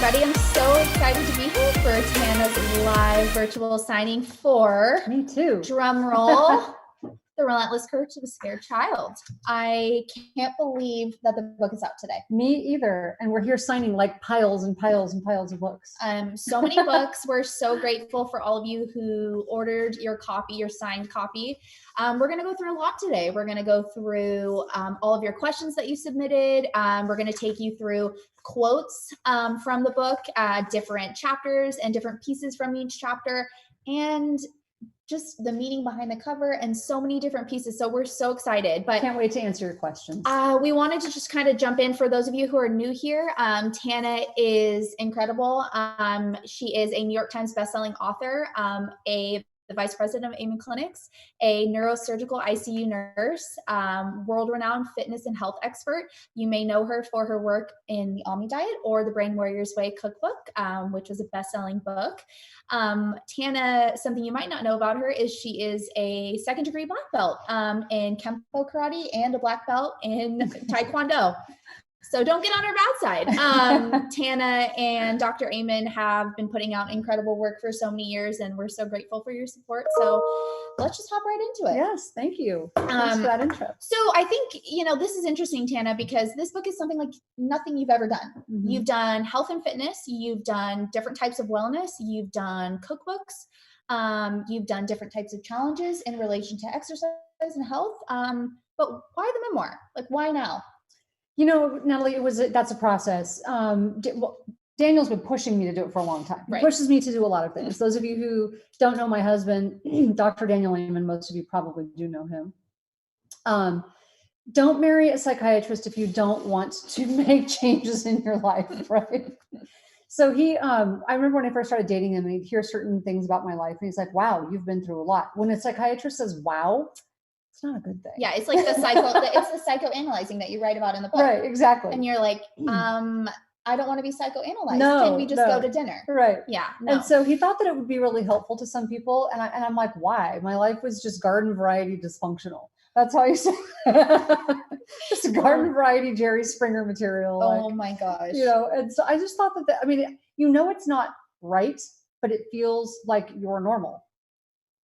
everybody. I'm so excited to be here for Tana's live virtual signing for, me too, drum roll, The Relentless Courage of a Scared Child. I can't believe that the book is out today. Me either. And we're here signing like piles and piles and piles of books. So many books. We're so grateful for all of you who ordered your copy, your signed copy. We're going to go through a lot today. We're going to go through all of your questions that you submitted. We're going to take you through quotes from the book, different chapters and different pieces from each chapter, and just the meaning behind the cover and so many different pieces. So we're so excited. But can't wait to answer your questions. We wanted to just kind of jump in for those of you who are new here. Tana is incredible. She is a New York Times bestselling author, the vice president of Amon Clinics, a neurosurgical ICU nurse, world-renowned fitness and health expert. You may know her for her work in the Omni Diet or the Brain Warrior's Way cookbook, which was a best-selling book. Tana, something you might not know about her is she is a second-degree black belt in Kempo Karate and a black belt in Taekwondo. So don't get on her bad side. Tana and Dr. Amen have been putting out incredible work for so many years, and we're so grateful for your support. So let's just hop right into it. Yes, thank you. Thanks for that intro. So I think, this is interesting, Tana, because this book is something like nothing you've ever done. Mm-hmm. You've done health and fitness. You've done different types of wellness. You've done cookbooks. You've done different types of challenges in relation to exercise and health. But why the memoir? Like, why now? Natalie, that's a process. Daniel's been pushing me to do it for a long time. Right. He pushes me to do a lot of things. Those of you who don't know my husband, Dr. Daniel Amen, most of you probably do know him. Don't marry a psychiatrist if you don't want to make changes in your life, right? So I remember when I first started dating him, and he'd hear certain things about my life, and he's like, "Wow, you've been through a lot." When a psychiatrist says, "Wow," it's not a good thing. Yeah, it's like it's the psychoanalyzing that you write about in the book. Right, exactly. And you're like, I don't want to be psychoanalyzed. No, can we just go to dinner? Right. Yeah. No. And so he thought that it would be really helpful to some people. And I'm like, why? My life was just garden variety dysfunctional. That's how you say just a garden variety Jerry Springer material. Oh my gosh. And so I just thought that, it's not right, but it feels like you're normal.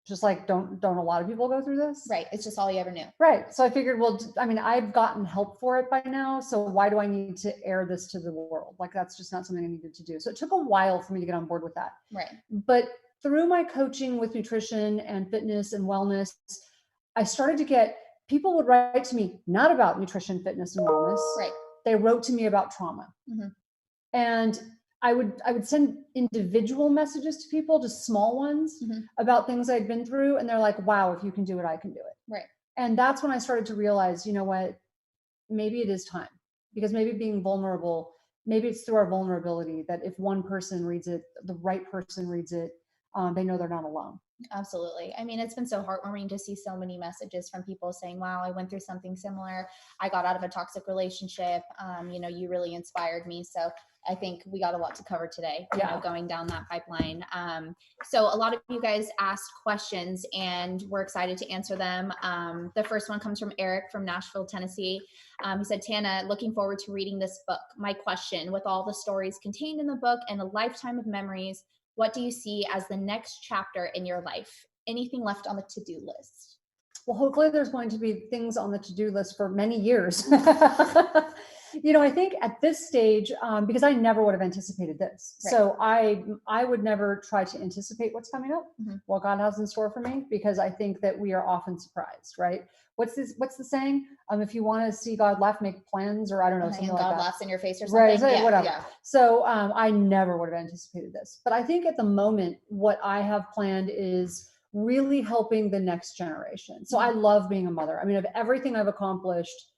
Just like, don't a lot of people go through this? Right. It's just all you ever knew. Right. So I figured, I've gotten help for it by now. So why do I need to air this to the world? Like, that's just not something I needed to do. So it took a while for me to get on board with that. Right. But through my coaching with nutrition and fitness and wellness, I started to get people would write to me, not about nutrition, fitness, and wellness. Right. They wrote to me about trauma. Mm-hmm. And I would send individual messages to people, just small ones, mm-hmm. about things I'd been through. And they're like, wow, if you can do it, I can do it. Right. And that's when I started to realize, maybe it is time, because maybe being vulnerable, maybe it's through our vulnerability that if one person reads it, the right person reads it, they know they're not alone. Absolutely. It's been so heartwarming to see so many messages from people saying, wow, I went through something similar. I got out of a toxic relationship. You really inspired me. So I think we got a lot to cover today, going down that pipeline. So a lot of you guys asked questions and we're excited to answer them. The first one comes from Eric from Nashville, Tennessee. He said, Tana, looking forward to reading this book. My question, with all the stories contained in the book and a lifetime of memories, what do you see as the next chapter in your life? Anything left on the to-do list? Well, hopefully there's going to be things on the to-do list for many years. I think at this stage, because I never would have anticipated this. Right. So I would never try to anticipate what's coming up, mm-hmm. what God has in store for me, because I think that we are often surprised, right? What's the saying? If you want to see God laugh, make plans, or I don't know, something like that. God laughs in your face or something. Right, whatever. Yeah. So I never would have anticipated this. But I think at the moment, what I have planned is really helping the next generation. So I love being a mother. Of everything I've accomplished,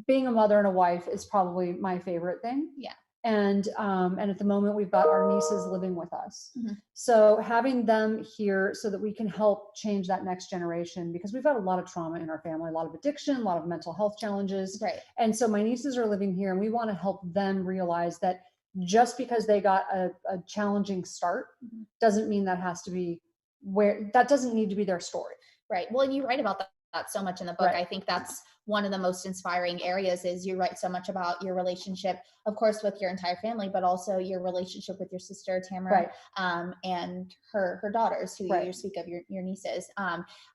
being a mother and a wife is probably my favorite thing. Yeah. And at the moment we've got our nieces living with us. Mm-hmm. So having them here so that we can help change that next generation, because we've got a lot of trauma in our family, a lot of addiction, a lot of mental health challenges. Right. And so my nieces are living here and we want to help them realize that just because they got a challenging start, mm-hmm. doesn't mean that doesn't need to be their story. Right. Well, and you write about that so much in the book. Right. I think that's one of the most inspiring areas is you write so much about your relationship, of course, with your entire family, but also your relationship with your sister, Tamara, and her daughters, who you speak of, your nieces.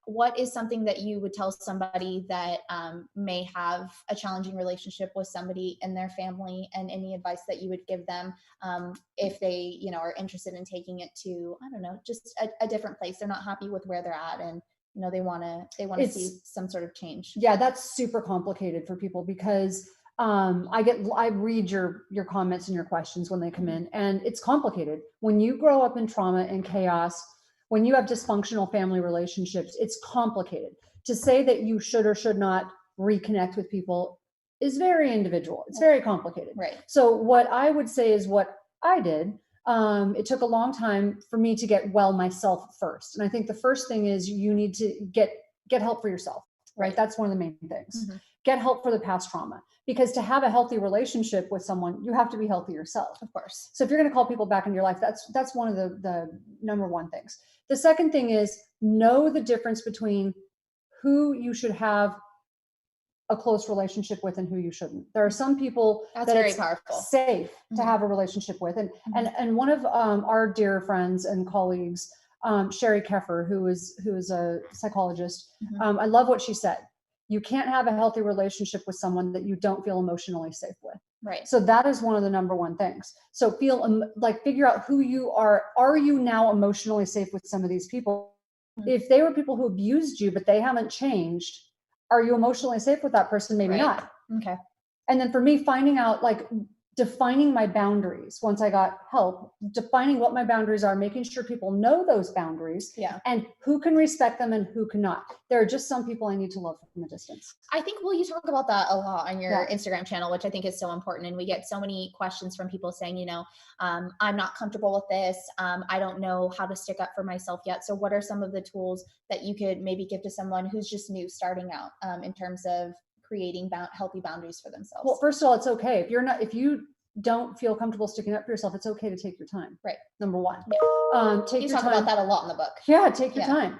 What is something that you would tell somebody that may have a challenging relationship with somebody in their family, and any advice that you would give them if they, you know, are interested in taking it to, I don't know, just a different place? They're not happy with where they're at, and you know, they want to see some sort of change. Yeah, that's super complicated for people because I read your comments and your questions when they come in, and it's complicated. When you grow up in trauma and chaos, when you have dysfunctional family relationships, it's complicated. To say that you should or should not reconnect with people is very individual. It's very complicated. Right. So what I would say is what I did. It took a long time for me to get well myself first. And I think the first thing is you need to get help for yourself, right? That's one of the main things. Get help for the past trauma, because to have a healthy relationship with someone, you have to be healthy yourself. Of course. So if you're going to call people back into your life, that's one of the number one things. The second thing is know the difference between who you should have a close relationship with and who you shouldn't. There are some people that's that very it's powerful, safe to have a relationship with. And one of our dear friends and colleagues, Sherry Keffer, who is a psychologist, I love what she said. You can't have a healthy relationship with someone that you don't feel emotionally safe with. Right. So that is one of the number one things. So figure out who you are. Are you now emotionally safe with some of these people? If they were people who abused you, but they haven't changed, are you emotionally safe with that person? Maybe not. Okay. And then for me, finding out, defining my boundaries once I got help, defining what my boundaries are, making sure people know those boundaries, and who can respect them and who cannot. There are just some people I need to love from a distance. I think, well, you talk about that a lot on your Instagram channel, which I think is so important. And we get so many questions from people saying, you know, I'm not comfortable with this. I don't know how to stick up for myself yet. So what are some of the tools that you could maybe give to someone who's just new, starting out, in terms of creating healthy boundaries for themselves? Well, first of all, it's okay. If you don't feel comfortable sticking up for yourself, it's okay to take your time. Right. Number one. You talk about that a lot in the book. Yeah, take your time.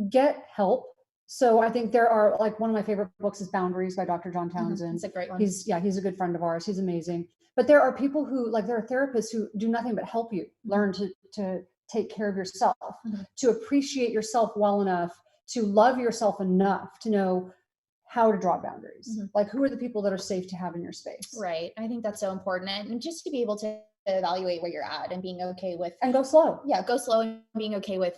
Get help. So I think there are, one of my favorite books is Boundaries by Dr. John Townsend. It's a great one. He's a good friend of ours. He's amazing. But there are people who, there are therapists who do nothing but help you learn to take care of yourself, to appreciate yourself well enough, to love yourself enough to know how to draw boundaries. Who are the people that are safe to have in your space? Right. I think that's so important. And just to be able to evaluate where you're at and being okay with, and go slow. Yeah. Go slow, and being okay with,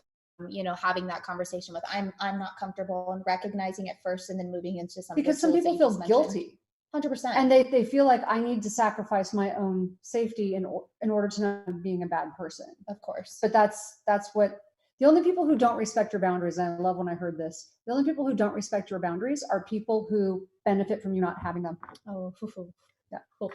you know, having that conversation with, I'm not comfortable, and recognizing it first and then moving into something. Because some people feel guilty. 100%. And they feel like I need to sacrifice my own safety in order to not being a bad person. Of course. But that's what the only people who don't respect your boundaries, and I love when I heard this, the only people who don't respect your boundaries are people who benefit from you not having them. Oh, yeah. Cool.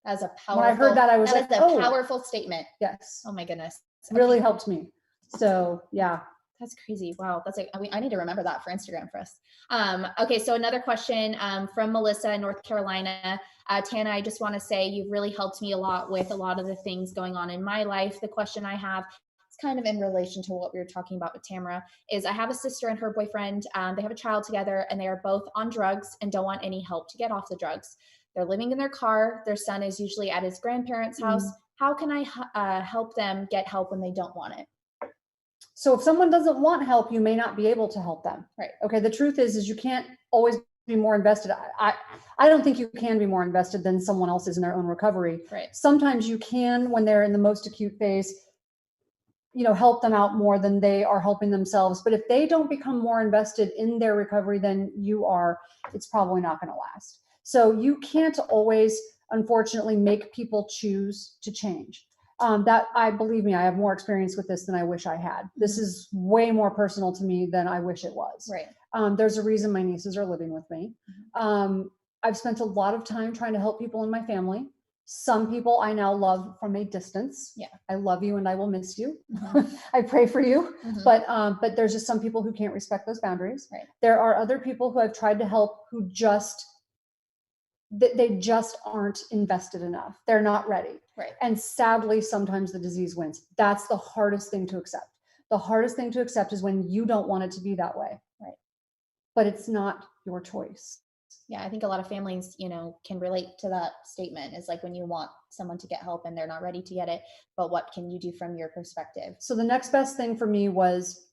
As a powerful, when I heard that, I was like, a powerful statement. Yes. Oh my goodness. Really helped me. So yeah. That's crazy. Wow. That's I need to remember that for Instagram for us. Okay. So another question from Melissa in North Carolina. Tana, I just want to say you've really helped me a lot with a lot of the things going on in my life. The question I have, it's kind of in relation to what we were talking about with Tamara, is I have a sister and her boyfriend. They have a child together, and they are both on drugs and don't want any help to get off the drugs. They're living in their car. Their son is usually at his grandparents' house. How can I help them get help when they don't want it? So if someone doesn't want help, you may not be able to help them. Right. Okay. The truth is you can't always be more invested. I don't think you can be more invested than someone else is in their own recovery. Right. Sometimes you can, when they're in the most acute phase, help them out more than they are helping themselves. But if they don't become more invested in their recovery than you are, it's probably not going to last. So you can't always, unfortunately, make people choose to change. Believe me, I have more experience with this than I wish I had. This is way more personal to me than I wish it was. Right. There's a reason my nieces are living with me. I've spent a lot of time trying to help people in my family. Some people I now love from a distance. Yeah. I love you and I will miss you. I pray for you. But there's just some people who can't respect those boundaries. Right. There are other people who I've tried to help who they just aren't invested enough. They're not ready. Right. And sadly, sometimes the disease wins. That's the hardest thing to accept. The hardest thing to accept is when you don't want it to be that way. Right. but it's not your choice. Yeah, I think a lot of families, can relate to that statement. Is like when you want someone to get help and they're not ready to get it, but what can you do from your perspective? So the next best thing for me was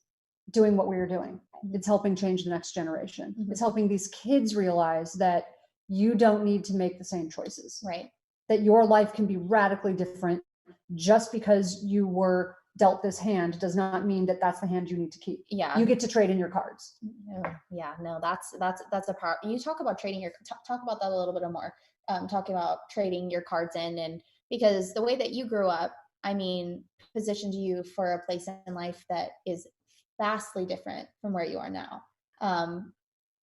doing what we were doing. Mhm. It's helping change the next generation. Mhm. It's helping these kids realize that you don't need to make the same choices, Right. that your life can be radically different. Just because you were dealt this hand does not mean that that's the hand you need to keep. Yeah. You get to trade in your cards. Yeah, no, that's a part. You talk about trading talk about that a little bit more. Talking about trading your cards in, and because the way that you grew up, I mean, positioned you for a place in life that is vastly different from where you are now. Um,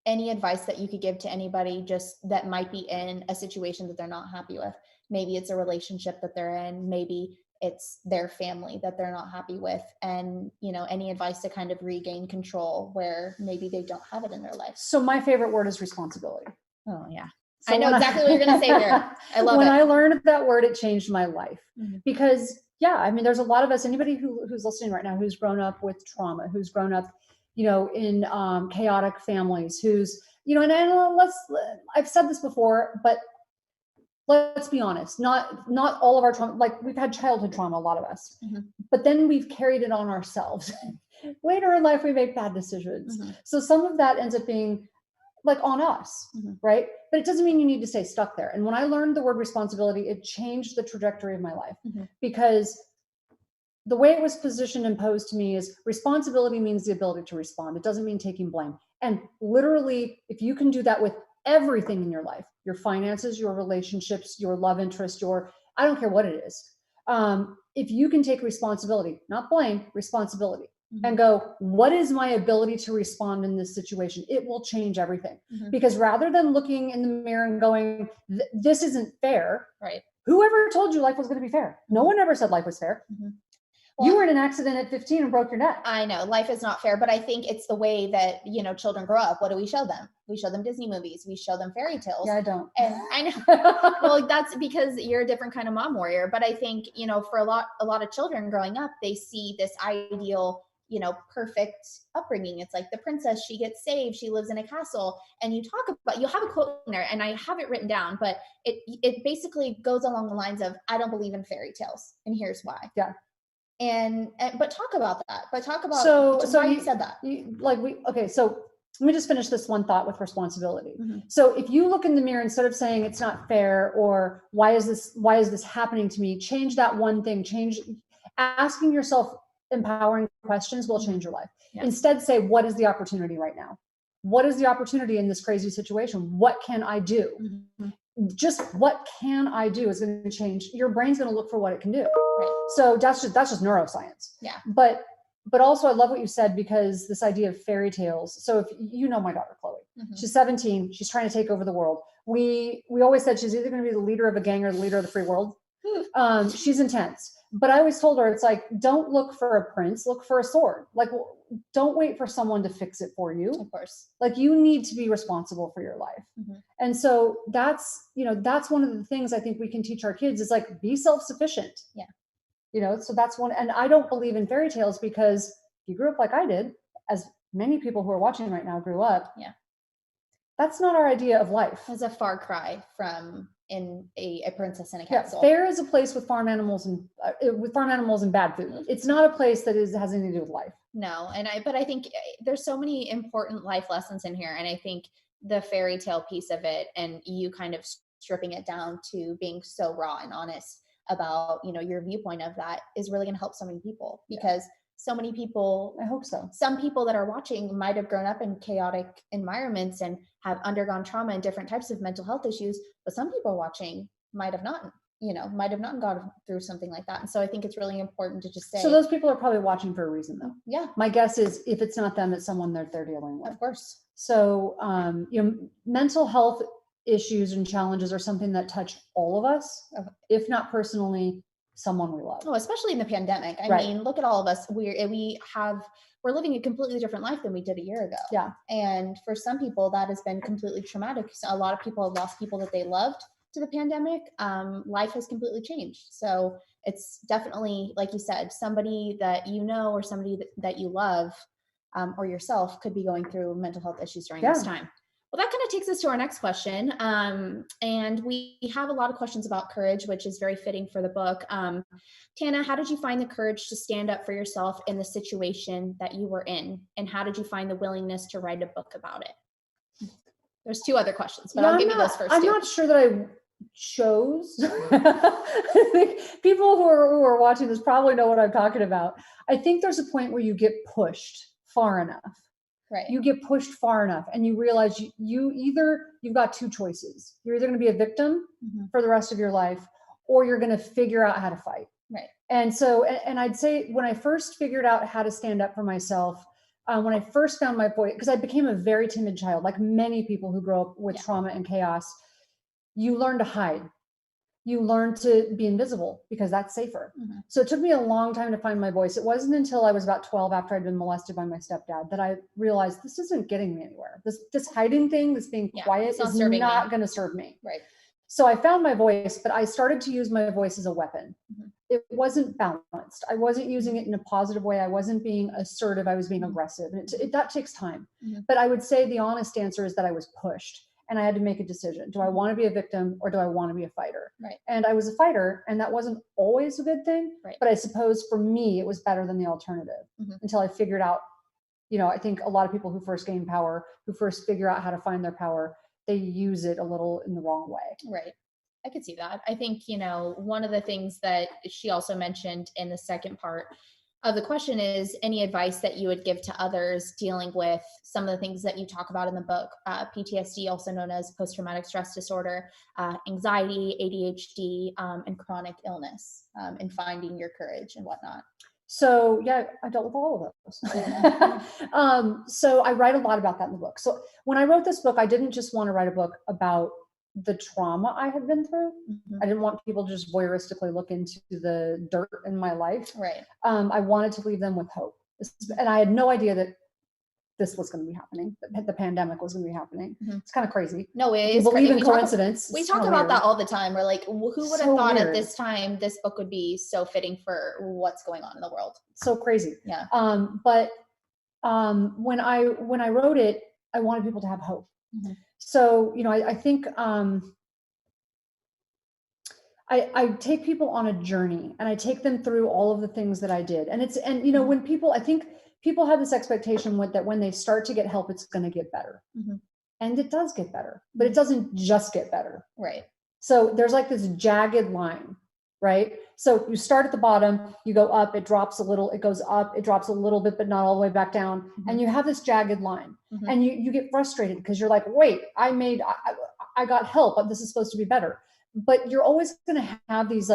any advice that you could give to anybody just that might be in a situation that they're not happy with? Maybe it's a relationship that they're in, maybe it's their family that they're not happy with, and any advice to kind of regain control where maybe they don't have it in their life. So my favorite word is responsibility. Oh yeah. So I know exactly what you're going to say there. I love when it. I learned that word, it changed my life. Mhm. Because yeah, I mean, there's a lot of us, anybody who's listening right now, who's grown up with trauma, who's grown up, in chaotic families, who's, and I've said this before, but let's be honest, not all of our trauma, like we've had childhood trauma, a lot of us, Mhm. but then we've carried it on ourselves. Later in life, we make bad decisions. Mhm. So some of that ends up being like on us, Mhm. right? But it doesn't mean you need to stay stuck there. And when I learned the word responsibility, it changed the trajectory of my life. Mhm. Because the way it was positioned and posed to me is responsibility means the ability to respond. It doesn't mean taking blame. And literally, if you can do that with everything in your life, your finances, your relationships, your love interest, I don't care what it is. If you can take responsibility, not blame, responsibility, and go, what is my ability to respond in this situation? It will change everything. Mhm. Because rather than looking in the mirror and going, this isn't fair, Right. whoever told you life was going to be fair? No one ever said life was fair. Mhm. You Well, were in an accident at 15 and broke your neck. I know life is not fair, but I think it's the way that children grow up. What do we show them? We show them Disney movies. We show them fairy tales. Yeah, I don't. And I know. Well, that's because you're a different kind of mom warrior. But I think for a lot of children growing up, they see this ideal, perfect upbringing. It's like the princess, she gets saved, she lives in a castle, and you have a quote in there, and I have it written down, but it basically goes along the lines of, I don't believe in fairy tales, and here's why. Yeah. And but talk about that. But talk about So why you said that. So let me just finish this one thought with responsibility. Mhm. So if you look in the mirror, instead of saying it's not fair or why is this happening to me, change that one thing. Asking yourself empowering questions will change your life. Yeah. Instead, say, what is the opportunity right now? What is the opportunity in this crazy situation? What can I do? Mhm. Just what can I do is going to change. Your brain's going to look for what it can do. Right. So that's just neuroscience. Yeah. But also I love what you said, because this idea of fairy tales. So if my daughter Chloe, Mhm. she's 17, she's trying to take over the world. We always said she's either going to be the leader of a gang or the leader of the free world. She's intense. But I always told her, it's like, don't look for a prince, look for a sword. Like, don't wait for someone to fix it for you. Of course. Like, you need to be responsible for your life. Mhm. And so that's one of the things I think we can teach our kids is like, be self-sufficient. Yeah. So that's one. And I don't believe in fairy tales, because if you grew up like I did, as many people who are watching right now grew up. Yeah. That's not our idea of life. It's a far cry from in a princess in a castle. Fair is a place with farm animals and bad food. It's not a place that has anything to do with life. No, but I think there's so many important life lessons in here, and I think the fairy tale piece of it, and you kind of stripping it down to being so raw and honest about your viewpoint of that, is really going to help so many people, because so many people, I hope so. Some people that are watching might have grown up in chaotic environments and have undergone trauma and different types of mental health issues, but some people watching might have not gone through something like that. And so I think it's really important to just say. So those people are probably watching for a reason, though. Yeah. My guess is, if it's not them, it's someone they're dealing with. Of course. So, mental health issues and challenges are something that touch all of us, if not personally, someone we love. Oh, especially in the pandemic. I mean, look at all of us. We're living a completely different life than we did a year ago. Yeah. And for some people, that has been completely traumatic. So a lot of people have lost people that they loved to the pandemic. Life has completely changed. So it's definitely, like you said, somebody that or somebody that you love. or yourself could be going through mental health issues during this time. Well, that kind of takes us to our next question. And we have a lot of questions about courage, which is very fitting for the book. Tana, how did you find the courage to stand up for yourself in the situation that you were in? And how did you find the willingness to write a book about it? There's 2 other questions, but I'll give you those first. I'm not sure that I chose. I think people who are watching this probably know what I'm talking about. I think there's a point where you get pushed far enough. Right. You get pushed far enough and you realize you've got 2 choices. You're either going to be a victim for the rest of your life, or you're going to figure out how to fight. Right. And so, and I'd say when I first figured out how to stand up for myself, when I first found my voice, because I became a very timid child, like many people who grow up with trauma and chaos, you learn to hide. You learn to be invisible because that's safer. So it took me a long time to find my voice. It wasn't until I was about 12, after I'd been molested by my stepdad, that I realized this isn't getting me anywhere. This hiding thing, this being quiet, is not going to serve me. Right. So I found my voice, but I started to use my voice as a weapon. It wasn't balanced. I wasn't using it in a positive way. I wasn't being assertive. I was being aggressive. And that takes time. But I would say the honest answer is that I was pushed. And I had to make a decision. Do I want to be a victim or do I want to be a fighter? Right. And I was a fighter, and that wasn't always a good thing. Right. But I suppose for me, it was better than the alternative until I figured out, I think a lot of people who first gain power, who first figure out how to find their power, they use it a little in the wrong way. Right. I could see that. I think, one of the things that she also mentioned in the second part of the question is any advice that you would give to others dealing with some of the things that you talk about in the book, PTSD, also known as post-traumatic stress disorder, anxiety, ADHD, and chronic illness, and finding your courage and whatnot. So yeah, I dealt with all of those. So I write a lot about that in the book. So when I wrote this book, I didn't just want to write a book about the trauma I had been through. I didn't want people to just voyeuristically look into the dirt in my life. Right. I wanted to leave them with hope. And I had no idea that this was going to be happening. The pandemic was going to be happening. It's kind of crazy. No, it is. Believe in coincidence. We talk about that all the time. We're like, who would have thought at this time this book would be so fitting for what's going on in the world? So crazy. Yeah. But when I wrote it, I wanted people to have hope. So, I think I take people on a journey, and I take them through all of the things that I did. And when people, I think people have this expectation that when they start to get help, it's going to get better. And it does get better, but it doesn't just get better. Right. So there's like this jagged line, right? So you start at the bottom, you go up, it drops a little, it goes up, it drops a little bit, but not all the way back down. And you have this jagged line, and you get frustrated because you're like, wait, I got help, but this is supposed to be better. But you're always going to have these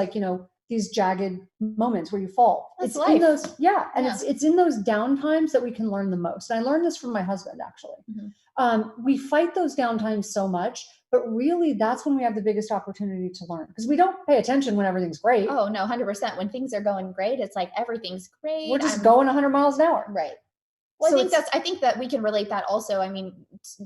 these jagged moments where you fall. That's it's life. In those, it's in those down times that we can learn the most. And I learned this from my husband, actually. We fight those down times so much, but really that's when we have the biggest opportunity to learn, because we don't pay attention when everything's great. Oh no, 100%. When things are going great, it's like everything's great. We're just going 100 miles an hour. Right. Well, So I think that we can relate that also. I mean,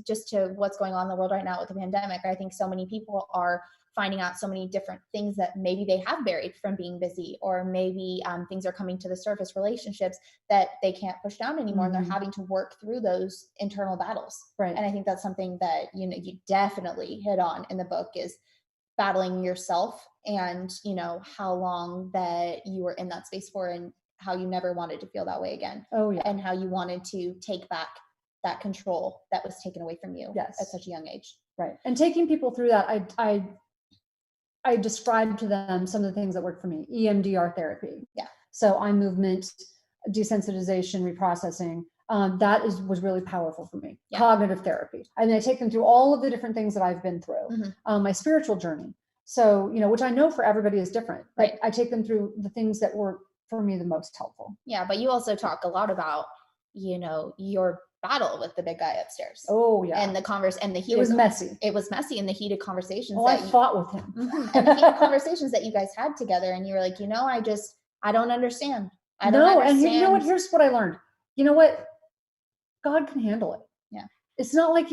just to what's going on in the world right now with the pandemic, I think so many people are finding out so many different things that maybe they have buried from being busy, or maybe things are coming to the surface, relationships that they can't push down anymore, and they're having to work through those internal battles. Right. And I think that's something that you definitely hit on in the book, is battling yourself, and how long that you were in that space for, and how you never wanted to feel that way again. Oh yeah. And how you wanted to take back that control that was taken away from you at such a young age. Right. And taking people through that, I described to them some of the things that worked for me. EMDR therapy. Yeah. So eye movement, desensitization, reprocessing. That was really powerful for me. Yeah. Cognitive therapy. I mean, I take them through all of the different things that I've been through. My spiritual journey. So, which I know for everybody is different. But I take them through the things that were for me the most helpful. Yeah. But you also talk a lot about, your battle with the big guy upstairs. Oh yeah. And the heat. It was messy. It was messy in the heated conversations. I fought with him. And the heated conversations that you guys had together, and you were like, I don't understand. I don't understand. And you know what? Here's what I learned. You know what? God can handle it. Yeah. It's not like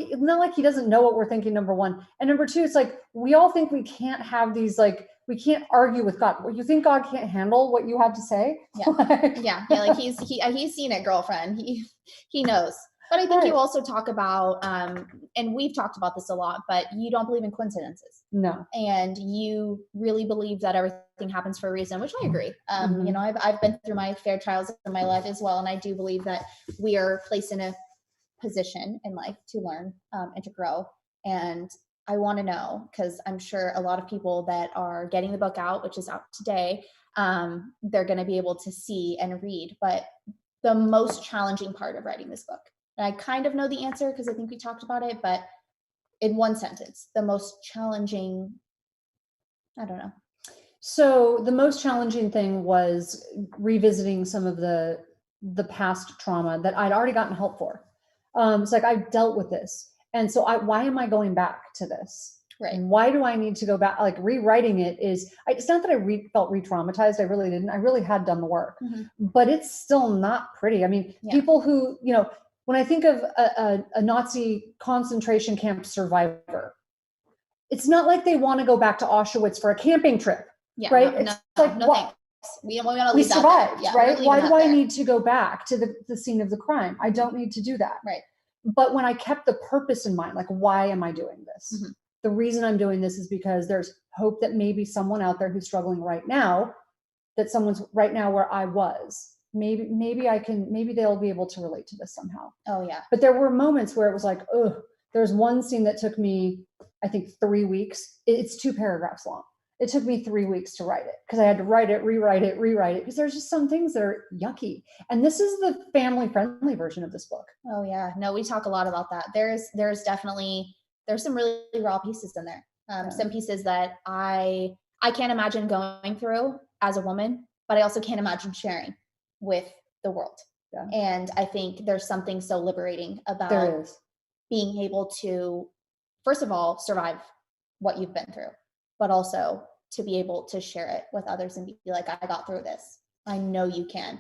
he doesn't know what we're thinking, number one. And number two, it's like, we all think we can't have these like we can't argue with God. You think God can't handle what you have to say? Yeah. Like he's seen it, girlfriend. He knows. But I think you also talk about, and we've talked about this a lot, but you don't believe in coincidences. No. And you really believe that everything happens for a reason, which I agree. You know, I've been through my fair trials in my life as well. And I do believe that we are placed in a position in life to learn and to grow. And I want to know, because I'm sure a lot of people that are getting the book out, which is out today, they're going to be able to see and read. But the most challenging part of writing this book, and I kind of know the answer because I think we talked about it, but in one sentence, the most challenging, I don't know. So the most challenging thing was revisiting some of the past trauma that I'd already gotten help for. It's like I've dealt with this. And so why am I going back to this? Right. And why do I need to go back? Like rewriting it it's not that I felt re-traumatized. I really didn't. I really had done the work, but it's still not pretty. I mean, people who, you know, when I think of a Nazi concentration camp survivor, it's not like they want to go back to Auschwitz for a camping trip, right? It's like, what? We survived, right? Why do I need to go back to the scene of the crime? I don't need to do that. Right. But when I kept the purpose in mind, like, why am I doing this? The reason I'm doing this is because there's hope that maybe someone out there who's struggling right now, that someone's right now where I was. Maybe they'll be able to relate to this somehow. Oh yeah. But there were moments where it was like, oh, there's one scene that took me, I think 3 weeks. It's 2 paragraphs long. It took me 3 weeks to write it because I had to write it, rewrite it, because there's just some things that are yucky. And this is the family-friendly version of this book. Oh yeah, no, we talk a lot about that. There's some really raw pieces in there. Some pieces that I can't imagine going through as a woman, but I also can't imagine sharing with the world. Yeah. And I think there's something so liberating about being able to, first of all, survive what you've been through, but also to be able to share it with others and be like, I got through this. I know you can.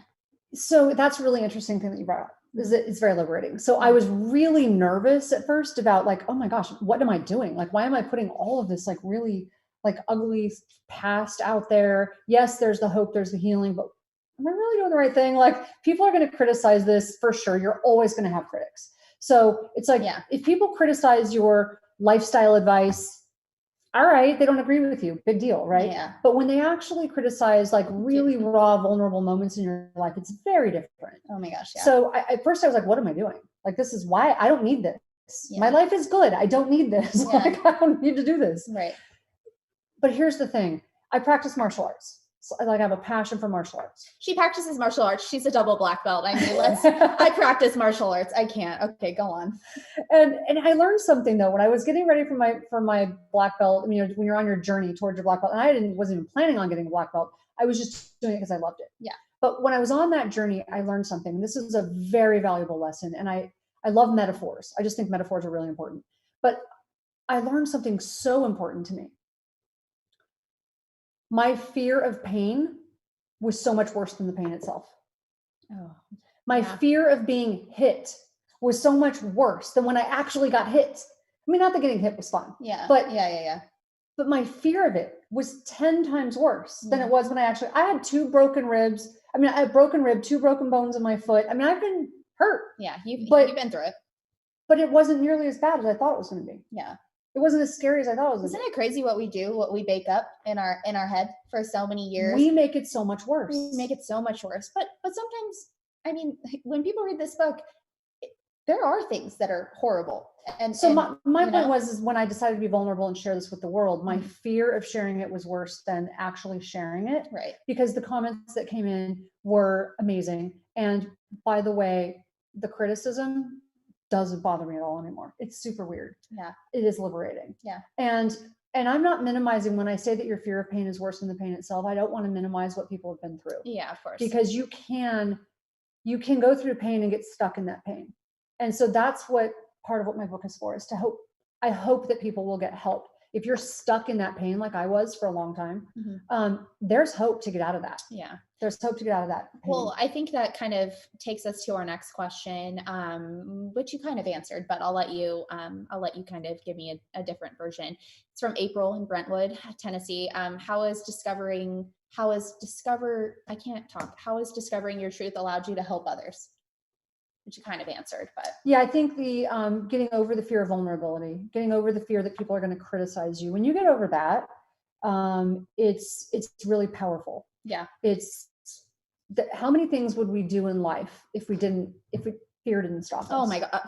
So that's a really interesting thing that you brought up. It's very liberating. So I was really nervous at first about like, oh my gosh, what am I doing? Like, why am I putting all of this like really like ugly past out there? Yes, there's the hope, there's the healing, but am I really doing the right thing? Like, people are going to criticize this for sure. You're always going to have critics. So it's like, if people criticize your lifestyle advice, all right, they don't agree with you. Big deal, right? Yeah. But when they actually criticize like really raw, vulnerable moments in your life, it's very different. Oh my gosh. Yeah. So at first I was like, what am I doing? Like, this is why I don't need this. Yeah. My life is good. I don't need this. Yeah. Like, I don't need to do this. Right. But here's the thing. I practice martial arts. So I have a passion for martial arts. She practices martial arts. She's a double black belt. I mean, I practice martial arts. I can't. Okay, go on. And I learned something though, when I was getting ready for my black belt, I mean, when you're on your journey towards your black belt, and I wasn't even planning on getting a black belt. I was just doing it because I loved it. Yeah. But when I was on that journey, I learned something. This is a very valuable lesson. And I love metaphors. I just think metaphors are really important. But I learned something so important to me. My fear of pain was so much worse than the pain itself. Oh, my fear of being hit was so much worse than when I actually got hit. I mean, not that getting hit was fun. Yeah. But yeah. But my fear of it was 10 times worse than it was when I had 2 broken ribs. I mean, I had a broken rib, 2 broken bones in my foot. I mean, I've been hurt. Yeah, you've been through it. But it wasn't nearly as bad as I thought it was going to be. Yeah. It wasn't as scary as I thought it was. Isn't it crazy what we do, what we bake up in our head for so many years? We make it so much worse. We make it so much worse. But sometimes, I mean, when people read this book, there are things that are horrible. And so my point was when I decided to be vulnerable and share this with the world, my fear of sharing it was worse than actually sharing it. Right. Because the comments that came in were amazing. And by the way, the criticism doesn't bother me at all anymore. It's super weird. Yeah. It is liberating. Yeah. And I'm not minimizing when I say that your fear of pain is worse than the pain itself. I don't want to minimize what people have been through. Yeah, of course. Because you can go through pain and get stuck in that pain. And so that's what part of what my book is for, is to hope. I hope that people will get help. if you're stuck in that pain, like I was for a long time, Mm-hmm. There's hope to get out of that. Yeah. There's hope to get out of that pain. Well, I think that kind of takes us to our next question, which you kind of answered, but I'll let you kind of give me a different version. It's from April in Brentwood, Tennessee. How is discovering your truth allowed you to help others? Which you kind of answered, but yeah, I think the getting over the fear of vulnerability, getting over the fear that people are going to criticize you. When you get over that, it's really powerful. Yeah. It's how many things would we do in life if fear didn't stop us? Oh my God.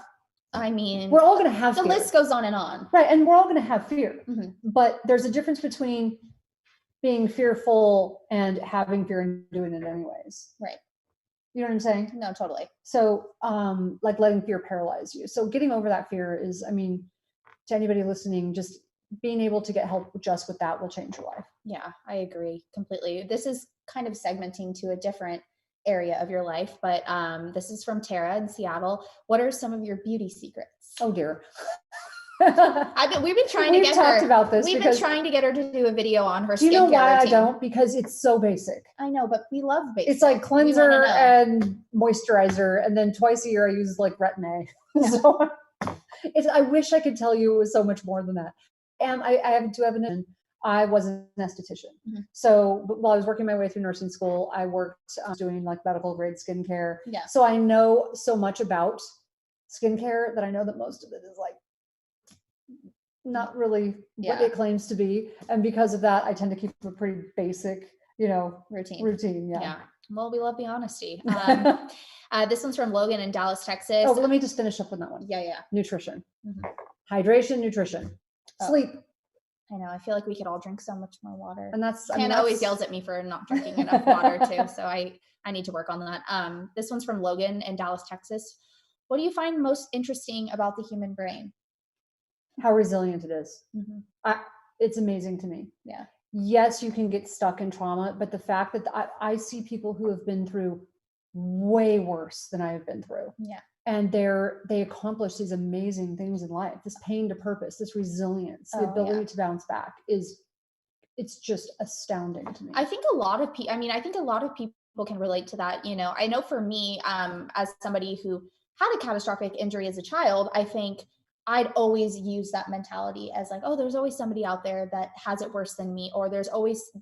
I mean, we're all going to have the fear. list goes on and on. Right. And we're all going to have fear, mm-hmm. but there's a difference between being fearful and having fear and doing it anyways. Right. You know what I'm saying? No, totally. So, like letting fear paralyze you. So getting over that fear is, I mean, to anybody listening, just being able to get help just with that will change your life. Yeah, I agree completely. This is kind of segmenting to a different area of your life, but this is from Tara in Seattle. What are some of your beauty secrets? Oh dear. We've been trying to get her. We've talked about this. We've been trying to get her to do a video on her skincare. Do you know why routine. I don't? Because it's so basic. I know, but we love basic. It's like cleanser and moisturizer, and then twice a year I use like Retin-A. Yeah. So I wish I could tell you it was so much more than that. And I do have I was an esthetician. Mm-hmm. So while I was working my way through nursing school, I worked doing like medical grade skincare. Yeah. So I know so much about skincare that I know that most of it is like not really what it claims to be. And because of that, I tend to keep a pretty basic, routine. Yeah. Well, we love the honesty. This one's from Logan in Dallas, Texas. Oh, let me just finish up with that one. Yeah. Nutrition. Mm-hmm. Hydration, nutrition. Sleep. I know. I feel like we could all drink so much more water. And Tana always yells at me for not drinking enough water too. So I need to work on that. This one's from Logan in Dallas, Texas. What do you find most interesting about the human brain? How resilient it is. Mm-hmm. It's amazing to me. Yeah. Yes, you can get stuck in trauma, but the fact that I see people who have been through way worse than I have been through. Yeah. And they accomplish these amazing things in life. This pain to purpose, this resilience, the ability to bounce back it's just astounding to me. I think a lot of people can relate to that. I know for me, as somebody who had a catastrophic injury as a child, I think I'd always use that mentality as like, oh, there's always somebody out there that has it worse than me, or there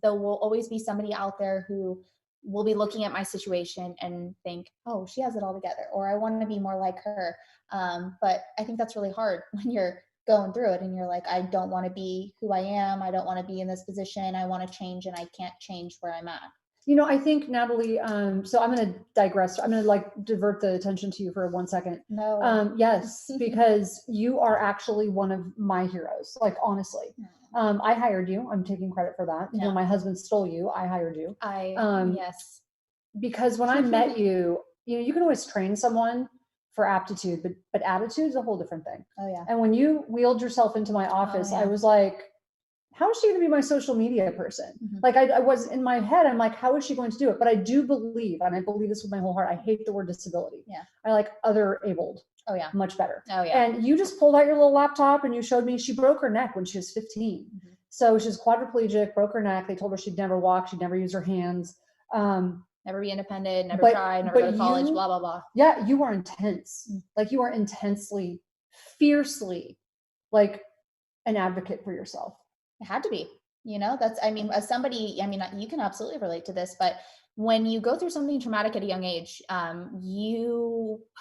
will always be somebody out there who will be looking at my situation and think, oh, she has it all together, or I want to be more like her. But I think that's really hard when you're going through it and you're like, I don't want to be who I am. I don't want to be in this position. I want to change and I can't change where I'm at. I think, Natalie, so I'm going to digress. I'm going to divert the attention to you for 1 second. No. Yes, because you are actually one of my heroes. Like, honestly, I hired you. I'm taking credit for that. Yeah. My husband stole you. I hired you. Yes. Because when I met you, you can always train someone for aptitude, but attitude is a whole different thing. Oh yeah. And when you wheeled yourself into my office, I was like, how is she going to be my social media person? Mm-hmm. Like I was in my head, I'm like, how is she going to do it? But I do believe, and I believe this with my whole heart, I hate the word disability. Yeah. I like other abled. Oh yeah. Much better. Oh yeah. And you just pulled out your little laptop and you showed me she broke her neck when she was 15. Mm-hmm. So she's quadriplegic, broke her neck. They told her she'd never walk. She'd never use her hands. Never be independent, never try, never go to college, blah, blah, blah. Yeah. You are intense. Like you are intensely, fiercely like an advocate for yourself. It had to be. As somebody, you can absolutely relate to this, but when you go through something traumatic at a young age, and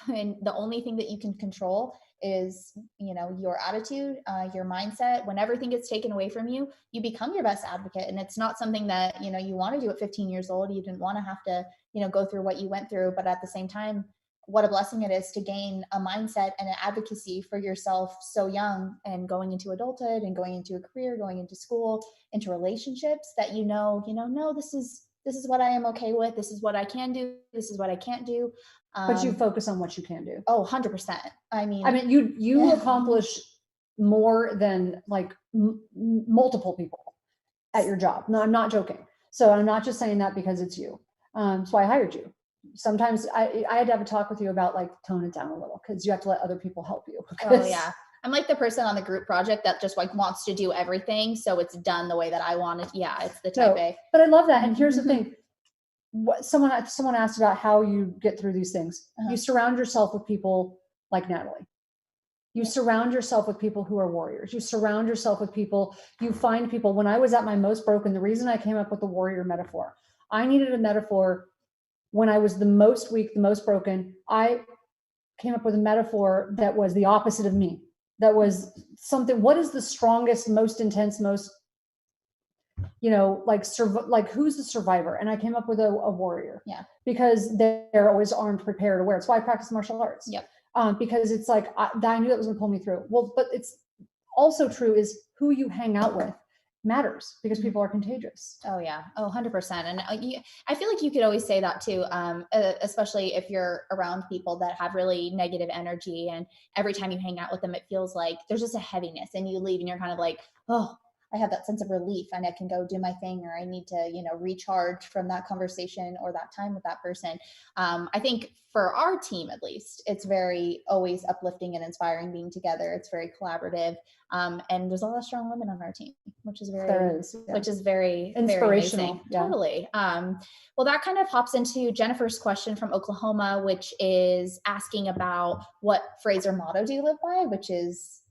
the only thing that you can control is, your attitude, your mindset. When everything gets taken away from you, you become your best advocate. And it's not something that, you want to do at 15 years old. You didn't want to have to, go through what you went through, but at the same time, what a blessing it is to gain a mindset and an advocacy for yourself so young, and going into adulthood and going into a career, going into school, into relationships that no, this is what I am okay with. This is what I can do. This is what I can't do. But you focus on what you can do. Oh, 100%. You accomplish more than multiple people at your job. No, I'm not joking. So I'm not just saying that because it's you. So I hired you. Sometimes I had to have a talk with you about tone it down a little, because you have to let other people help you. Oh yeah. I'm like the person on the group project that just like wants to do everything so it's done the way that I want it. Yeah, it's the type A. But I love that. And here's the thing. Someone asked about how you get through these things. You surround yourself with people like Natalie. You surround yourself with people who are warriors. You surround yourself with people, you find people. When I was at my most broken, the reason I came up with the warrior metaphor, I needed a metaphor when I was the most weak, the most broken. I came up with a metaphor that was the opposite of me. That was something, what is the strongest, most intense, most, like who's the survivor? And I came up with a warrior. Yeah. Because they're always armed, prepared, aware. It's why I practice martial arts. Yep. Because it's like, I knew that was going to pull me through. Well, but it's also true is who you hang out with matters because people are contagious. Oh yeah. Oh, 100%. And I feel like you could always say that too, especially if you're around people that have really negative energy, and every time you hang out with them, it feels like there's just a heaviness, and you leave and you're kind of like, oh, I have that sense of relief and I can go do my thing, or I need to, recharge from that conversation or that time with that person. I think for our team, at least, it's very always uplifting and inspiring being together. It's very collaborative. And there's a lot of strong women on our team, which is very inspirational. Very Totally. Well, that kind of hops into Jennifer's question from Oklahoma, which is asking about what phrase or motto do you live by, which is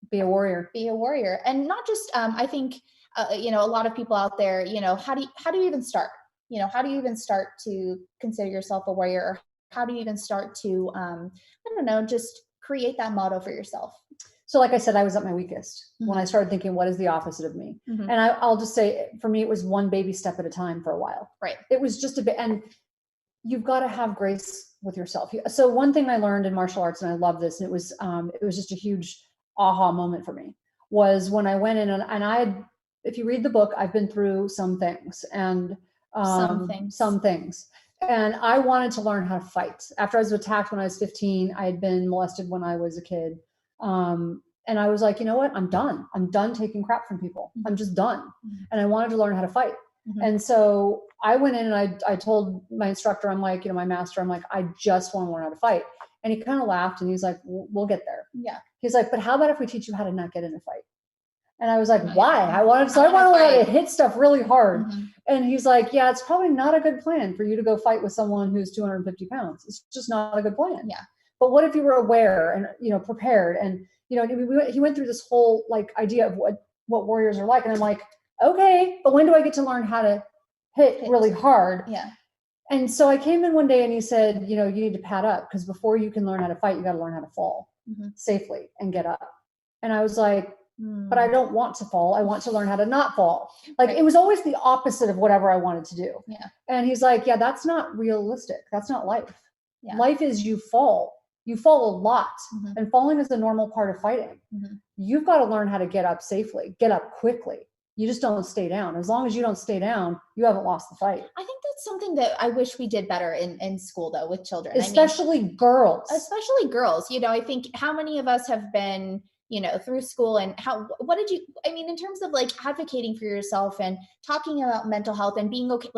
be a warrior. Be a warrior. And not just, I think, a lot of people out there, how do you even start? How do you even start to consider yourself a warrior? Or how do you even start to, just create that motto for yourself? So like I said, I was at my weakest when I started thinking, what is the opposite of me? And I'll just say, for me, it was one baby step at a time for a while. Right. It was just a bit, and you've got to have grace with yourself. So one thing I learned in martial arts, and I love this, and it was just a huge aha moment for me, was when I went in and I had, if you read the book, I've been through some things and some things. And I wanted to learn how to fight. After I was attacked when I was 15, I had been molested when I was a kid. And I was like, you know what? I'm done. I'm done taking crap from people. I'm just done. And I wanted to learn how to fight. And so I went in and I told my instructor, I'm like, my master, I'm like, I just want to learn how to fight. And he kind of laughed and he's like, we'll get there. Yeah. He's like, but how about if we teach you how to not get in a fight? And I was like, why? I want to learn how to hit stuff really hard. And he's like, yeah, it's probably not a good plan for you to go fight with someone who's 250 pounds. It's just not a good plan. Yeah. But what if you were aware and, prepared? And, he went through this whole idea of what warriors are like. And I'm like, okay, but when do I get to learn how to hit really hard? Yeah. And so I came in one day and he said, you need to pad up, because before you can learn how to fight, you got to learn how to fall safely and get up. And I was like, but I don't want to fall. I want to learn how to not fall. It was always the opposite of whatever I wanted to do. Yeah. And he's like, yeah, that's not realistic. That's not life. Yeah. Life is you fall. You fall a lot. And falling is a normal part of fighting. You've got to learn how to get up safely, get up quickly. You just don't stay down. As long as you don't stay down, you haven't lost the fight. I think that's something that I wish we did better in school, though, with children. Especially girls. Especially girls. I think how many of us have been, through school, and in terms of advocating for yourself and talking about mental health and being okay,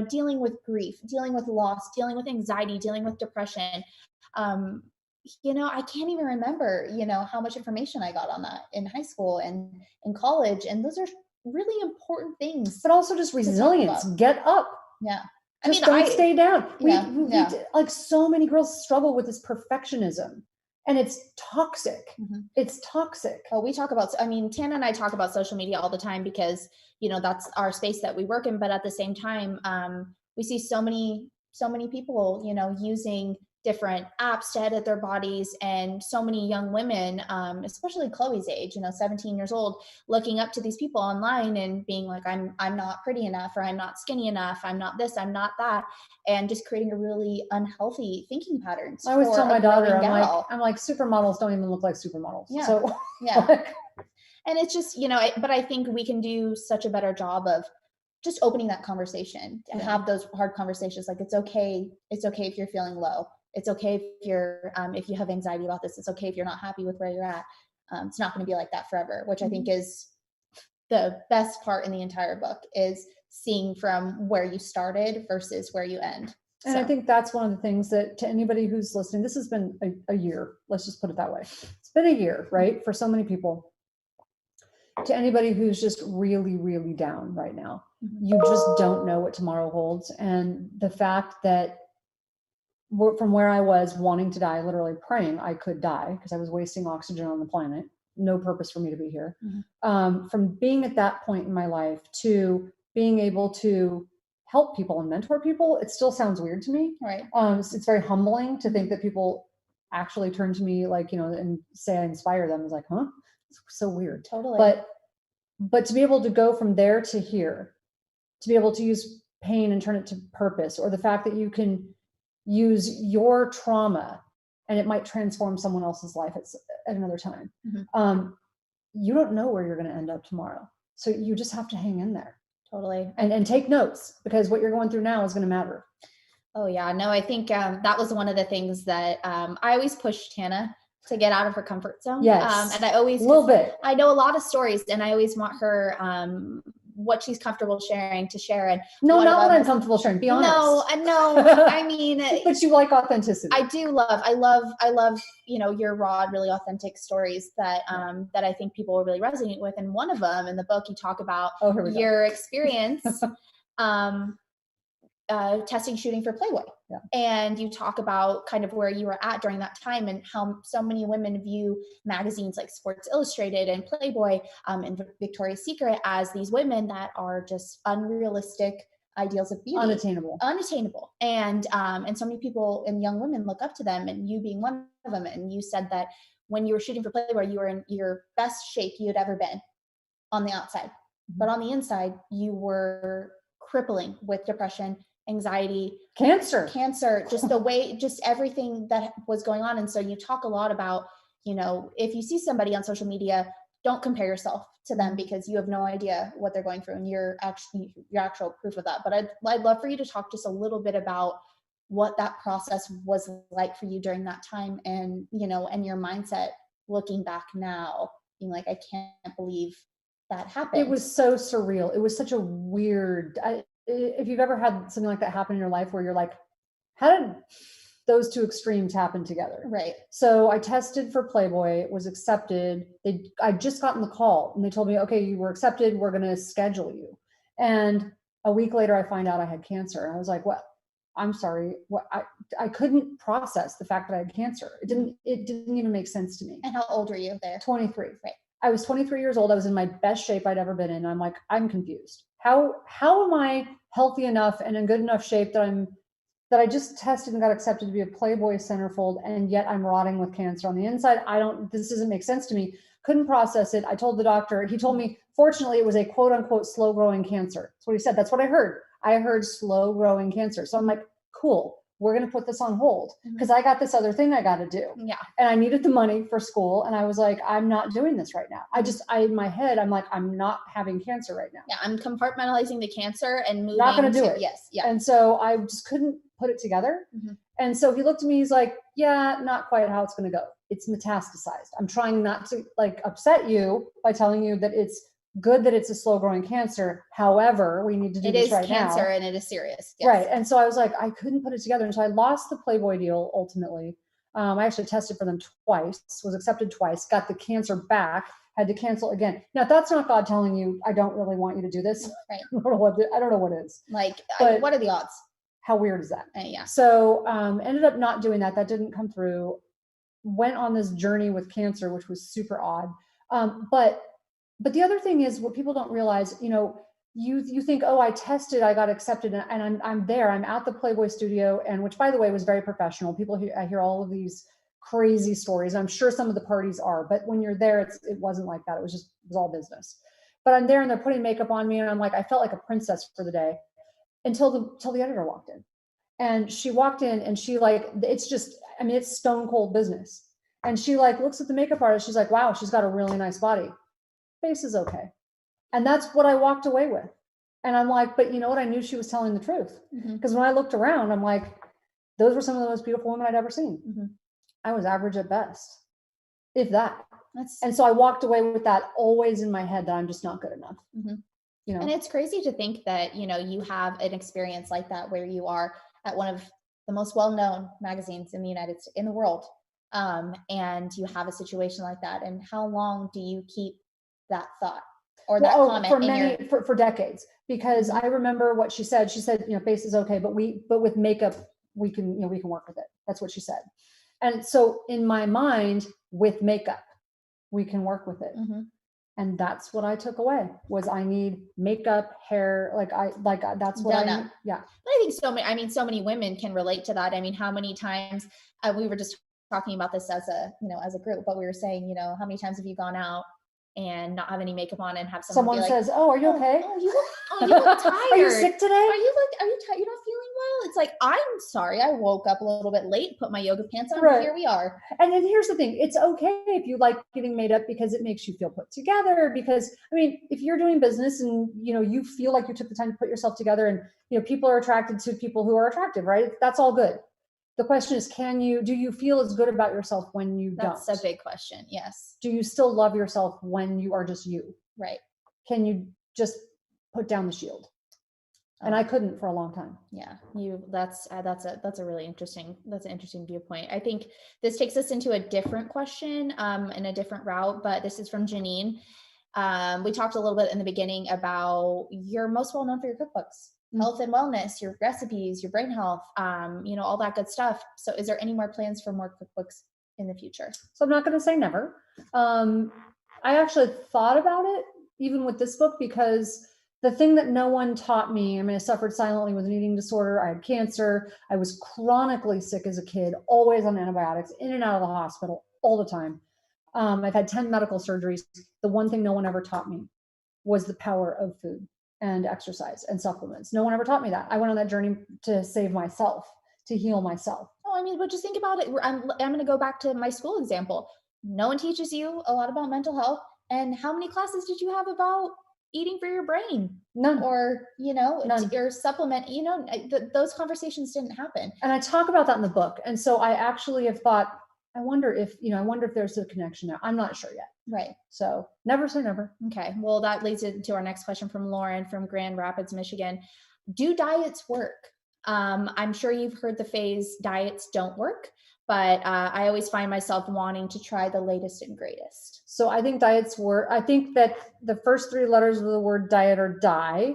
dealing with grief, dealing with loss, dealing with anxiety, dealing with depression. I can't even remember, how much information I got on that in high school and in college. And those are really important things. But also just resilience. Get up. Yeah. Don't stay down. Yeah. So many girls struggle with this perfectionism, and it's toxic. It's toxic. Oh, we talk about, Tana and I talk about social media all the time because, that's our space that we work in. But at the same time, we see so many people, using different apps to edit their bodies, and so many young women, especially Chloe's age, 17 years old, looking up to these people online and being like, I'm not pretty enough, or I'm not skinny enough, I'm not this, I'm not that, and just creating a really unhealthy thinking patterns. I always tell my daughter, I'm like, supermodels don't even look like supermodels. Yeah. So yeah. And it's just, but I think we can do such a better job of just opening that conversation and have those hard conversations. It's okay. It's okay if you're feeling low. It's okay if you have anxiety about this. It's okay if you're not happy with where you're at. It's not going to be like that forever, which I think is the best part in the entire book, is seeing from where you started versus where you end. And I think that's one of the things that, to anybody who's listening, this has been a year. Let's just put it that way. It's been a year, right? For so many people. To anybody who's just really, really down right now, you just don't know what tomorrow holds. And the fact that from where I was wanting to die, literally praying I could die because I was wasting oxygen on the planet, no purpose for me to be here. From being at that point in my life to being able to help people and mentor people, it still sounds weird to me. Right. It's very humbling to think that people actually turn to me, like, and say I inspire them. It's like, huh? It's so weird. Totally. But to be able to go from there to here, to be able to use pain and turn it to purpose, or the fact that you can use your trauma and it might transform someone else's life at another time. You don't know where you're going to end up tomorrow. So you just have to hang in there. Totally. And take notes, because what you're going through now is going to matter. Oh yeah, no, I think that was one of the things that I always push Tana to get out of her comfort zone. Yes. And I always, a little bit. I know a lot of stories, and I always want her what she's comfortable sharing to share. And no, not what I'm comfortable sharing. Be honest. No, I know. I mean, but you like authenticity. I love, your raw, really authentic stories that that I think people will really resonate with. And one of them in the book, you talk about your experience testing shooting for Playboy. Yeah. And you talk about kind of where you were at during that time and how so many women view magazines like Sports Illustrated and Playboy and Victoria's Secret as these women that are just unrealistic ideals of beauty. Unattainable. And so many people and young women look up to them, and you being one of them. And you said that when you were shooting for Playboy, you were in your best shape you had ever been on the outside. But on the inside, you were crippling with depression, anxiety, cancer, just everything that was going on. And so you talk a lot about, if you see somebody on social media, don't compare yourself to them, because you have no idea what they're going through, and you're actual proof of that. But I'd love for you to talk just a little bit about what that process was like for you during that time, and and your mindset looking back now, being like, I can't believe that happened. It was so surreal. It was such a weird, if you've ever had something like that happen in your life where you're like, how did those two extremes happen together? Right. So I tested for Playboy, was accepted. I just gotten the call and they told me, okay, you were accepted. We're going to schedule you. And a week later, I find out I had cancer. And I was like, well, I'm sorry. What? I couldn't process the fact that I had cancer. It didn't even make sense to me. And how old were you there? 23. Right. I was 23 years old. I was in my best shape I'd ever been in. I'm like, I'm confused. How am I healthy enough and in good enough shape that I just tested and got accepted to be a Playboy centerfold, and yet I'm rotting with cancer on the inside? This doesn't make sense to me. Couldn't process it. I told the doctor, he told me, fortunately, it was a quote unquote slow growing cancer. That's what he said. That's what I heard. I heard slow growing cancer. So I'm like, cool. We're going to put this on hold because I got this other thing I got to do. Yeah. And I needed the money for school. And I was like, I'm not doing this right now. In my head, I'm like, I'm not having cancer right now. Yeah. I'm compartmentalizing the cancer and moving. Not going to do it. Yes. Yeah. And so I just couldn't put it together. And so he looked at me, he's like, yeah, not quite how it's going to go. It's metastasized. I'm trying not to upset you by telling you that it's good that it's a slow growing cancer. However, we need to do this right now. It is cancer and it is serious. Yes. Right. And so I was like, I couldn't put it together. And so I lost the Playboy deal ultimately. I actually tested for them twice, was accepted twice, got the cancer back, had to cancel again. Now, that's not God telling you, I don't really want you to do this. Right. I don't know what is. Like, what are the odds? How weird is that? Yeah. So ended up not doing that. That didn't come through. Went on this journey with cancer, which was super odd. But the other thing is, what people don't realize, you think, oh, I tested, I got accepted, and I'm there. I'm at the Playboy studio, and which, by the way, was very professional. I hear all of these crazy stories. I'm sure some of the parties are, but when you're there, it wasn't like that. It was all business. But I'm there, and they're putting makeup on me, and I'm like, I felt like a princess for the day until the editor walked in, and she walked in, and she it's stone cold business, and she looks at the makeup artist. She's like, wow, she's got a really nice body. Face is okay. And that's what I walked away with. And I'm like, but you know what? I knew she was telling the truth. Because when I looked around, I'm like, those were some of the most beautiful women I'd ever seen. I was average at best, if that. And so I walked away with that always in my head, that I'm just not good enough. And it's crazy to think that, you have an experience like that where you are at one of the most well-known magazines in the world. and you have a situation like that, and how long do you keep that thought or that comment for decades, because Mhm. I remember what she said. She said, face is okay, but with makeup, we can work with it. That's what she said. And so in my mind, with makeup, we can work with it. Mhm. And that's what I took away, was I need makeup, hair, that's what Done I up. need. Yeah. But I think so many women can relate to that. I mean, how many times we were just talking about this as a group, but we were saying, how many times have you gone out and not have any makeup on and have someone be Someone like, says, "Oh, are you okay? you look tired. Are you sick today? Are you tired? You're not feeling well?" It's like, I'm sorry, I woke up a little bit late, put my yoga pants on, Right. and here we are. And then here's the thing. It's okay if you like getting made up because it makes you feel put together. Because I mean, if you're doing business and you feel like you took the time to put yourself together, and people are attracted to people who are attractive, right? That's all good. The question is, do you feel as good about yourself when you That's don't? a big question. Yes. Do you still love yourself when you are just you? Right. Can you just put down the shield? And I couldn't for a long time. Yeah, that's a really interesting viewpoint. I think this takes us into a different question, in a different route, but this is from Janine. We talked a little bit in the beginning about you're most well known for your cookbooks, health and wellness, your recipes, your brain health, all that good stuff. So is there any more plans for more cookbooks in the future? So I'm not going to say never. I actually thought about it even with this book, because the thing that no one taught me, I suffered silently with an eating disorder. I had cancer. I was chronically sick as a kid, always on antibiotics, in and out of the hospital all the time. I've had 10 medical surgeries. The one thing no one ever taught me was the power of food and exercise and supplements. No one ever taught me that. I went on that journey to save myself, to heal myself. Oh, but just think about it. I'm going to go back to my school example. No one teaches you a lot about mental health. And how many classes did you have about eating for your brain? None. Or, None. your supplement, those conversations didn't happen. And I talk about that in the book. And so I actually have thought, I wonder if there's a connection there. I'm not sure yet. Right. So never say never. Okay. Well, that leads into our next question from Lauren from Grand Rapids, Michigan. Do diets work? I'm sure you've heard the phrase diets don't work, but I always find myself wanting to try the latest and greatest. So I think diets work. I think that the first three letters of the word diet are die,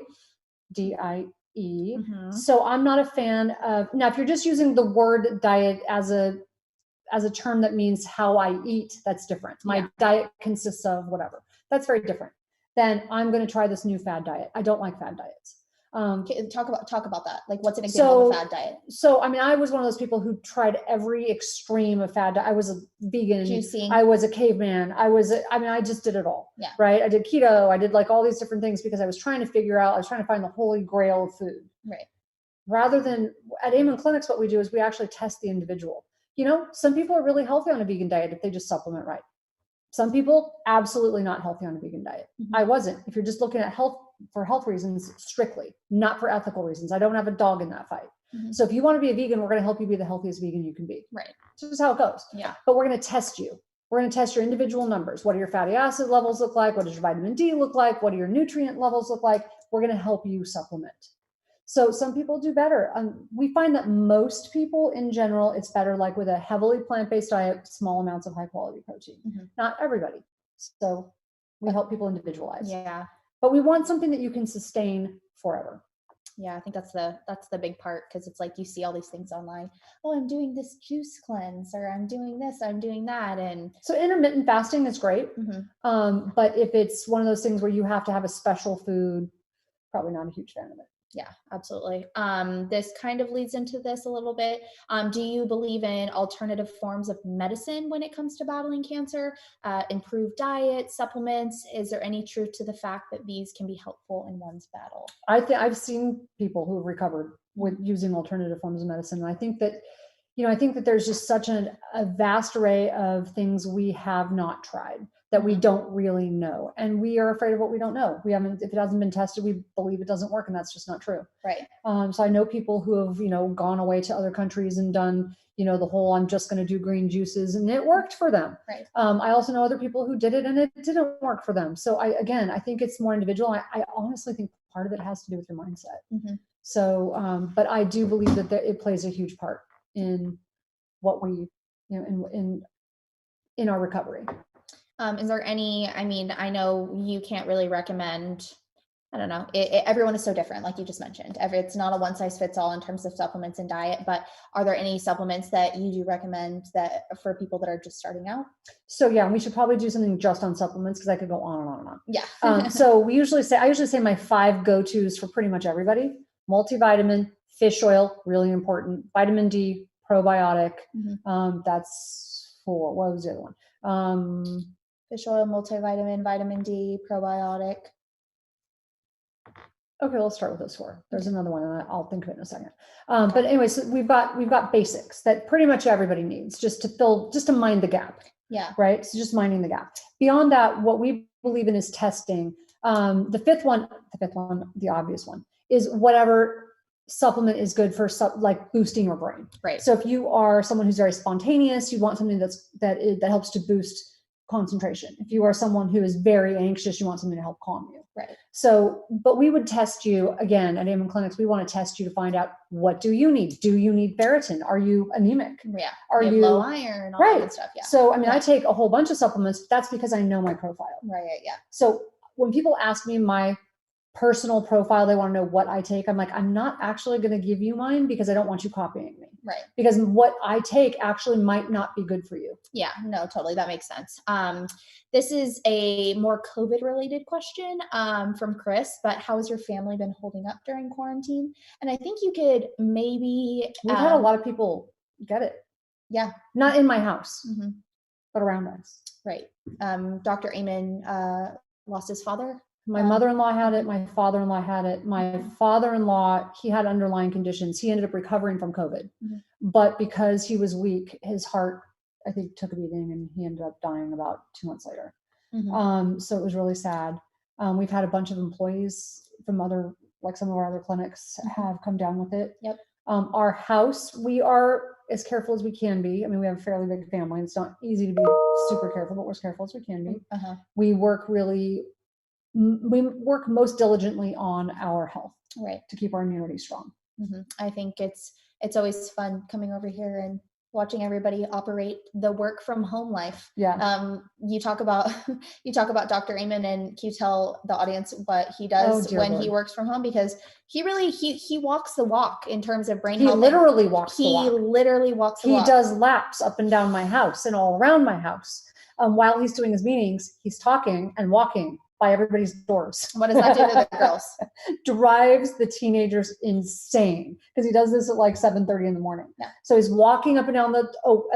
D-I-E. Mm-hmm. So I'm not a fan of, now if you're just using the word diet as a term that means how I eat, that's different. My diet consists of whatever. That's very different. Then I'm going to try this new fad diet. I don't like fad diets. Talk about that. Like, what's an example of a fad diet? So, I was one of those people who tried every extreme of fad diet. I was a vegan. Juicing. I was a caveman. I just did it all. Yeah. Right. I did keto. I did like all these different things because I was trying to find the holy grail of food. Right. Rather than at Amon Clinics, what we do is we actually test the individual. Some people are really healthy on a vegan diet if they just supplement right. Some people absolutely not healthy on a vegan diet. Mm-hmm. I wasn't. If you're just looking at health for health reasons strictly, not for ethical reasons, I don't have a dog in that fight. Mm-hmm. So if you want to be a vegan, we're going to help you be the healthiest vegan you can be. Right. This is how it goes. Yeah. But we're going to test you. We're going to test your individual numbers. What do your fatty acid levels look like? What does your vitamin D look like? What do your nutrient levels look like? We're going to help you supplement. So some people do better. We find that most people in general, it's better like with a heavily plant-based diet, small amounts of high quality protein. Mm-hmm. Not everybody. So we help people individualize. Yeah. But we want something that you can sustain forever. Yeah, I think that's the big part, because it's like you see all these things online. Oh, I'm doing this juice cleanse, or I'm doing this, I'm doing that. And so intermittent fasting is great. Mm-hmm. But if it's one of those things where you have to have a special food, probably not a huge fan of it. Yeah, absolutely. This kind of leads into this a little bit. Do you believe in alternative forms of medicine when it comes to battling cancer? Improved diet, supplements? Is there any truth to the fact that these can be helpful in one's battle? I've seen people who have recovered with using alternative forms of medicine. And I think that, there's just such a vast array of things we have not tried that we don't really know. And we are afraid of what we don't know. If it hasn't been tested, we believe it doesn't work, and that's just not true. Right. So I know people who have, gone away to other countries and done, the whole, I'm just going to do green juices, and it worked for them. Right. I also know other people who did it and it didn't work for them. So I think it's more individual. I honestly think part of it has to do with your mindset. Mm-hmm. So, but I do believe that it plays a huge part in what we in our recovery. Is there any, I mean, I know you can't really recommend, I don't know, everyone is so different, like you just mentioned. It's not a one size fits all in terms of supplements and diet, but are there any supplements that you do recommend that for people that are just starting out? So yeah, we should probably do something just on supplements because I could go on and on and on. Yeah. So I usually say my 5 go-tos for pretty much everybody: multivitamin, fish oil, really important, vitamin D, probiotic. That's for, what was the other one? Fish oil, multivitamin, vitamin D, probiotic. Okay, let's start with those 4. There's another one, and I'll think of it in a second. But anyway, so we've got basics that pretty much everybody needs just to mind the gap. Yeah. Right. So just minding the gap. Beyond that, what we believe in is testing. The fifth one, the obvious one, is whatever supplement is good for like boosting your brain. Right. So if you are someone who's very spontaneous, you want something that helps to boost concentration. If you are someone who is very anxious, you want something to help calm you. Right. So, but we would test you again at Amon Clinics. We want to test you to find out, what do you need? Do you need ferritin? Are you anemic? Yeah. Are you low iron? All that stuff. Yeah. So, I mean, I take a whole bunch of supplements. That's because I know my profile. Right. Yeah. So when people ask me my personal profile, they want to know what I take. I'm like, I'm not actually going to give you mine because I don't want you copying me. Right. Because what I take actually might not be good for you. Yeah, no, totally. That makes sense. This is a more COVID related question from Chris, but how has your family been holding up during quarantine? And I think you could maybe. We've had a lot of people get it. Yeah. Not in my house, but around us. Right. Dr. Amen lost his father. My mother-in-law had it. My father-in-law had it. My father-in-law, he had underlying conditions. He ended up recovering from COVID, but because he was weak, his heart, I think, took a beating, and he ended up dying about 2 months later. So it was really sad. We've had a bunch of employees from some of our other clinics have come down with it. Yep. Our house, we are as careful as we can be. I mean, we have a fairly big family. It's not easy to be super careful, but we're as careful as we can be. We work most diligently on our health, right, to keep our immunity strong. I think it's always fun coming over here and watching everybody operate the work from home life. Yeah. You talk about Dr. Amen, and can you tell the audience what he does when he works from home? Because he really he walks the walk in terms of brain health. He literally walks the walk. He literally walks the walk. He does laps up and down my house and all around my house. While he's doing his meetings, he's talking and walking by everybody's doors. What does that do to the girls? Drives the teenagers insane, because he does this at like 7:30 in the morning. Yeah. So he's walking up and down and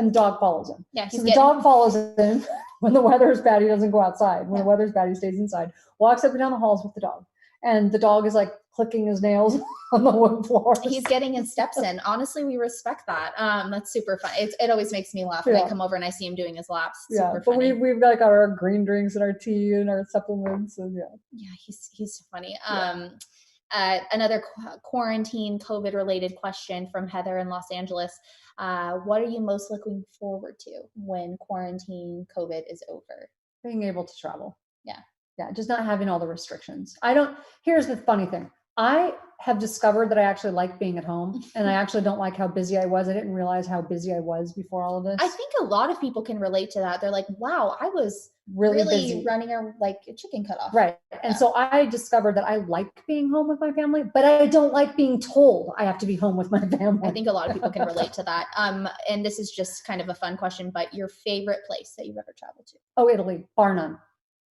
the dog follows him. Yeah. So the dog follows him. When the weather is bad, he doesn't go outside. When the weather's bad, he stays inside. Walks up and down the halls with the dog. And the dog is like clicking his nails on the wood floor. He's getting his steps in. Honestly, we respect that. That's super fun. It always makes me laugh when I come over and I see him doing his laps. Super funny. But we've got our green drinks and our tea and our supplements, and he's funny. Another quarantine COVID related question from Heather in Los Angeles. What are you most looking forward to when quarantine COVID is over? Being able to travel. Yeah, just not having all the restrictions. Here's the funny thing. I have discovered that I actually like being at home, and I actually don't like how busy I was. I didn't realize how busy I was before all of this. I think a lot of people can relate to that. They're like, wow, I was really busy, running around like a chicken cutoff. Right. And so I discovered that I like being home with my family, but I don't like being told I have to be home with my family. I think a lot of people can relate to that. And this is just kind of a fun question, but your favorite place that you've ever traveled to? Oh, Italy, bar none.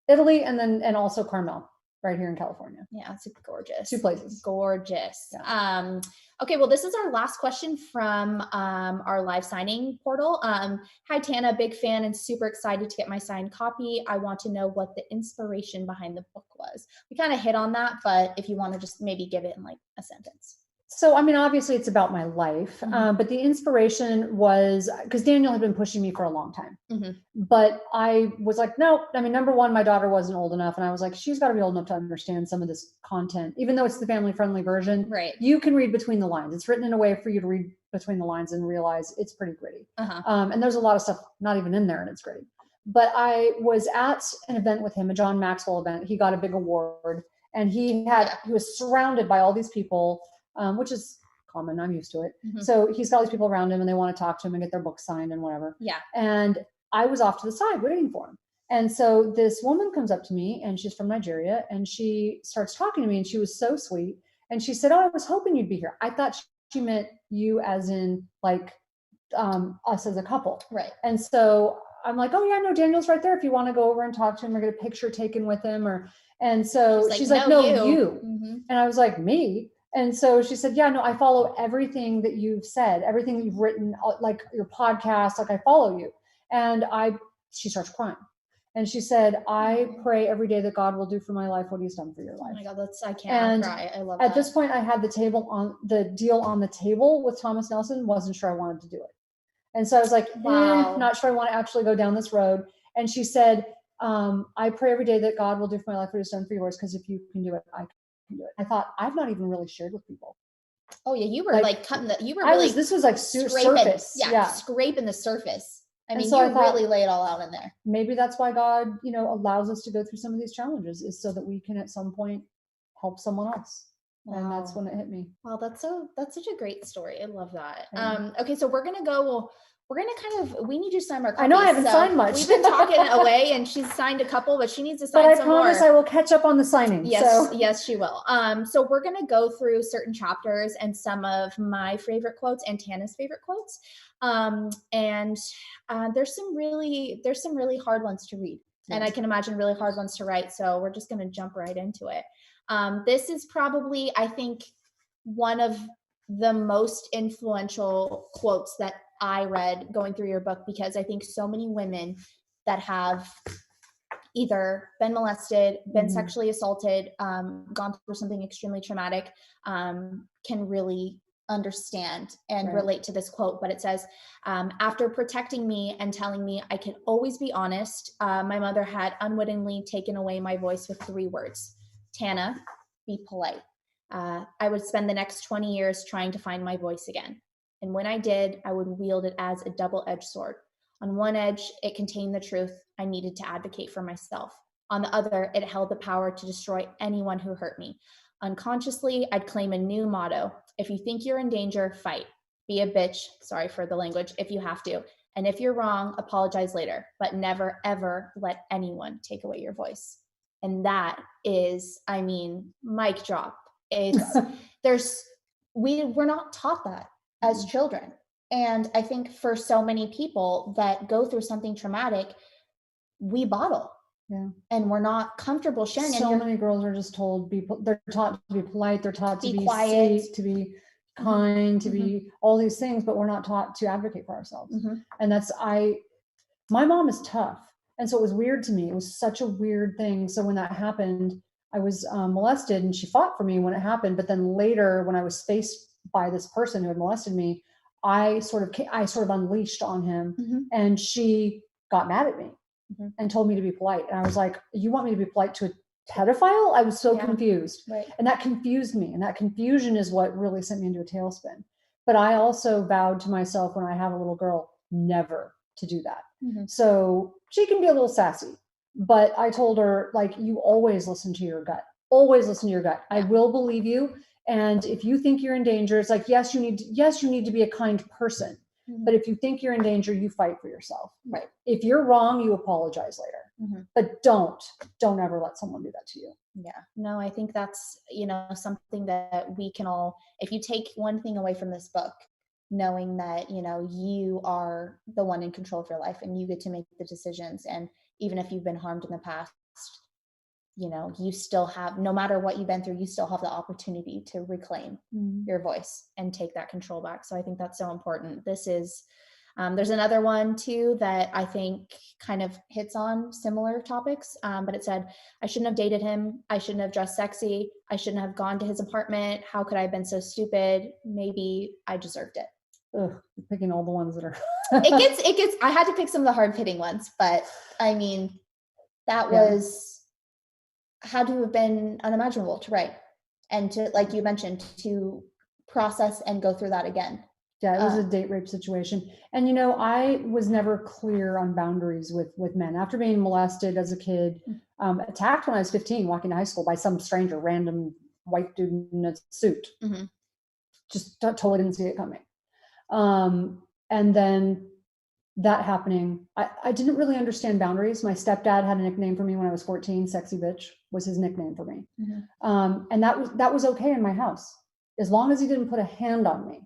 Italy, and also Carmel, right here in California. Yeah, it's gorgeous. 2 places. Gorgeous. Yeah. Okay, well, this is our last question from our live signing portal. Hi, Tana, big fan and super excited to get my signed copy. I want to know what the inspiration behind the book was. We kind of hit on that, but if you want to just maybe give it in like a sentence. So, I mean, obviously it's about my life, but the inspiration was because Daniel had been pushing me for a long time, but I was like, no, I mean, number one, my daughter wasn't old enough. And I was like, she's got to be old enough to understand some of this content, even though it's the family friendly version. Right. You can read between the lines. It's written in a way for you to read between the lines and realize it's pretty gritty. And there's a lot of stuff not even in there and it's gritty. But I was at an event with him, a John Maxwell event. He got a big award, and he was surrounded by all these people, which is common. I'm used to it. Mhm. So he's got all these people around him and they want to talk to him and get their books signed and whatever. Yeah. And I was off to the side waiting for him. And so this woman comes up to me and she's from Nigeria and she starts talking to me and she was so sweet. And she said, "Oh, I was hoping you'd be here." I thought she meant you as in like us as a couple. Right. And so I'm like, "Oh yeah, no, Daniel's right there if you want to go over and talk to him or get a picture taken with him." And so she's like, "No, you." Mm-hmm. And I was like, "Me?" And so she said, "Yeah, no, I follow everything that you've said, everything that you've written, like your podcast, like I follow you." And she starts crying. And she said, "I pray every day that God will do for my life what he's done for your life." Oh my God, I can't cry. I love that. At this point, I had the deal on the table with Thomas Nelson, wasn't sure I wanted to do it. And so I was like, Wow. Not sure I want to actually go down this road. And she said, "I pray every day that God will do for my life what he's done for yours, because if you can do it, I can do it." I thought, I've not even really shared with people. Oh yeah, you were like cutting this was like surface. Yeah, scraping the surface. I mean, so you really lay it all out in there. Maybe that's why God, allows us to go through some of these challenges, is so that we can at some point help someone else. Wow. And that's when it hit me. Wow, that's such a great story. I love that. Okay, so we're gonna we need you to sign our copies. I know I haven't signed much. We've been talking away and she's signed a couple, but she needs to sign some more. But I promise I will catch up on the signing. Yes, she will. So we're gonna go through certain chapters and some of my favorite quotes and Tana's favorite quotes. There's some really hard ones to read. Yes. And I can imagine really hard ones to write. So we're just gonna jump right into it. This is probably, I think, one of the most influential quotes that I read going through your book, because I think so many women that have either been molested, been sexually assaulted, gone through something extremely traumatic, can really understand and relate to this quote. But it says, "After protecting me and telling me I can always be honest, my mother had unwittingly taken away my voice with 3 words. Tana, be polite. I would spend the next 20 years trying to find my voice again. And when I did, I would wield it as a double-edged sword. On one edge, it contained the truth I needed to advocate for myself. On the other, it held the power to destroy anyone who hurt me. Unconsciously, I'd claim a new motto. If you think you're in danger, fight. Be a bitch, sorry for the language, if you have to. And if you're wrong, apologize later. But never, ever let anyone take away your voice." And that is, mic drop. We're not taught that as children. And I think for so many people that go through something traumatic, we bottle. Yeah. And we're not comfortable sharing. So many girls are just told, they're taught to be polite, they're taught to be quiet, sweet, to be kind, to be all these things, but we're not taught to advocate for ourselves. And my mom is tough. And so it was weird to me. It was such a weird thing. So when that happened, I was molested and she fought for me when it happened. But then later, when I was faced by this person who had molested me, I sort of unleashed on him, and she got mad at me and told me to be polite. And I was like, "You want me to be polite to a pedophile?" I was so confused. Right. And that confused me. And that confusion is what really sent me into a tailspin. But I also vowed to myself, when I have a little girl, never to do that. So she can be a little sassy, but I told her, like, you always listen to your gut. Always listen to your gut. I will believe you. And if you think you're in danger, it's like, yes, you need to be a kind person. But if you think you're in danger, you fight for yourself. Right. If you're wrong, you apologize later. But don't ever let someone do that to you. Yeah. No, I think that's, something that we can all, if you take one thing away from this book, knowing that, you are the one in control of your life and you get to make the decisions. And even if you've been harmed in the past, you still have, no matter what you've been through, you still have the opportunity to reclaim your voice and take that control back. So I think that's so important. This is, there's another one too that I think kind of hits on similar topics, but it said, "I shouldn't have dated him. I shouldn't have dressed sexy. I shouldn't have gone to his apartment. How could I have been so stupid? Maybe I deserved it." Ugh, you're picking all the ones that are. it gets, I had to pick some of the hard hitting ones, but that was, had to have been unimaginable to write and to, like you mentioned, to process and go through that again. Yeah, it was a date rape situation. And, I was never clear on boundaries with men. After being molested as a kid, attacked when I was 15, walking to high school by some stranger, random white dude in a suit. just totally didn't see it coming. And then that happening, I didn't really understand boundaries. My stepdad had a nickname for me when I was 14. Sexy bitch was his nickname for me. And that was okay in my house. As long as he didn't put a hand on me,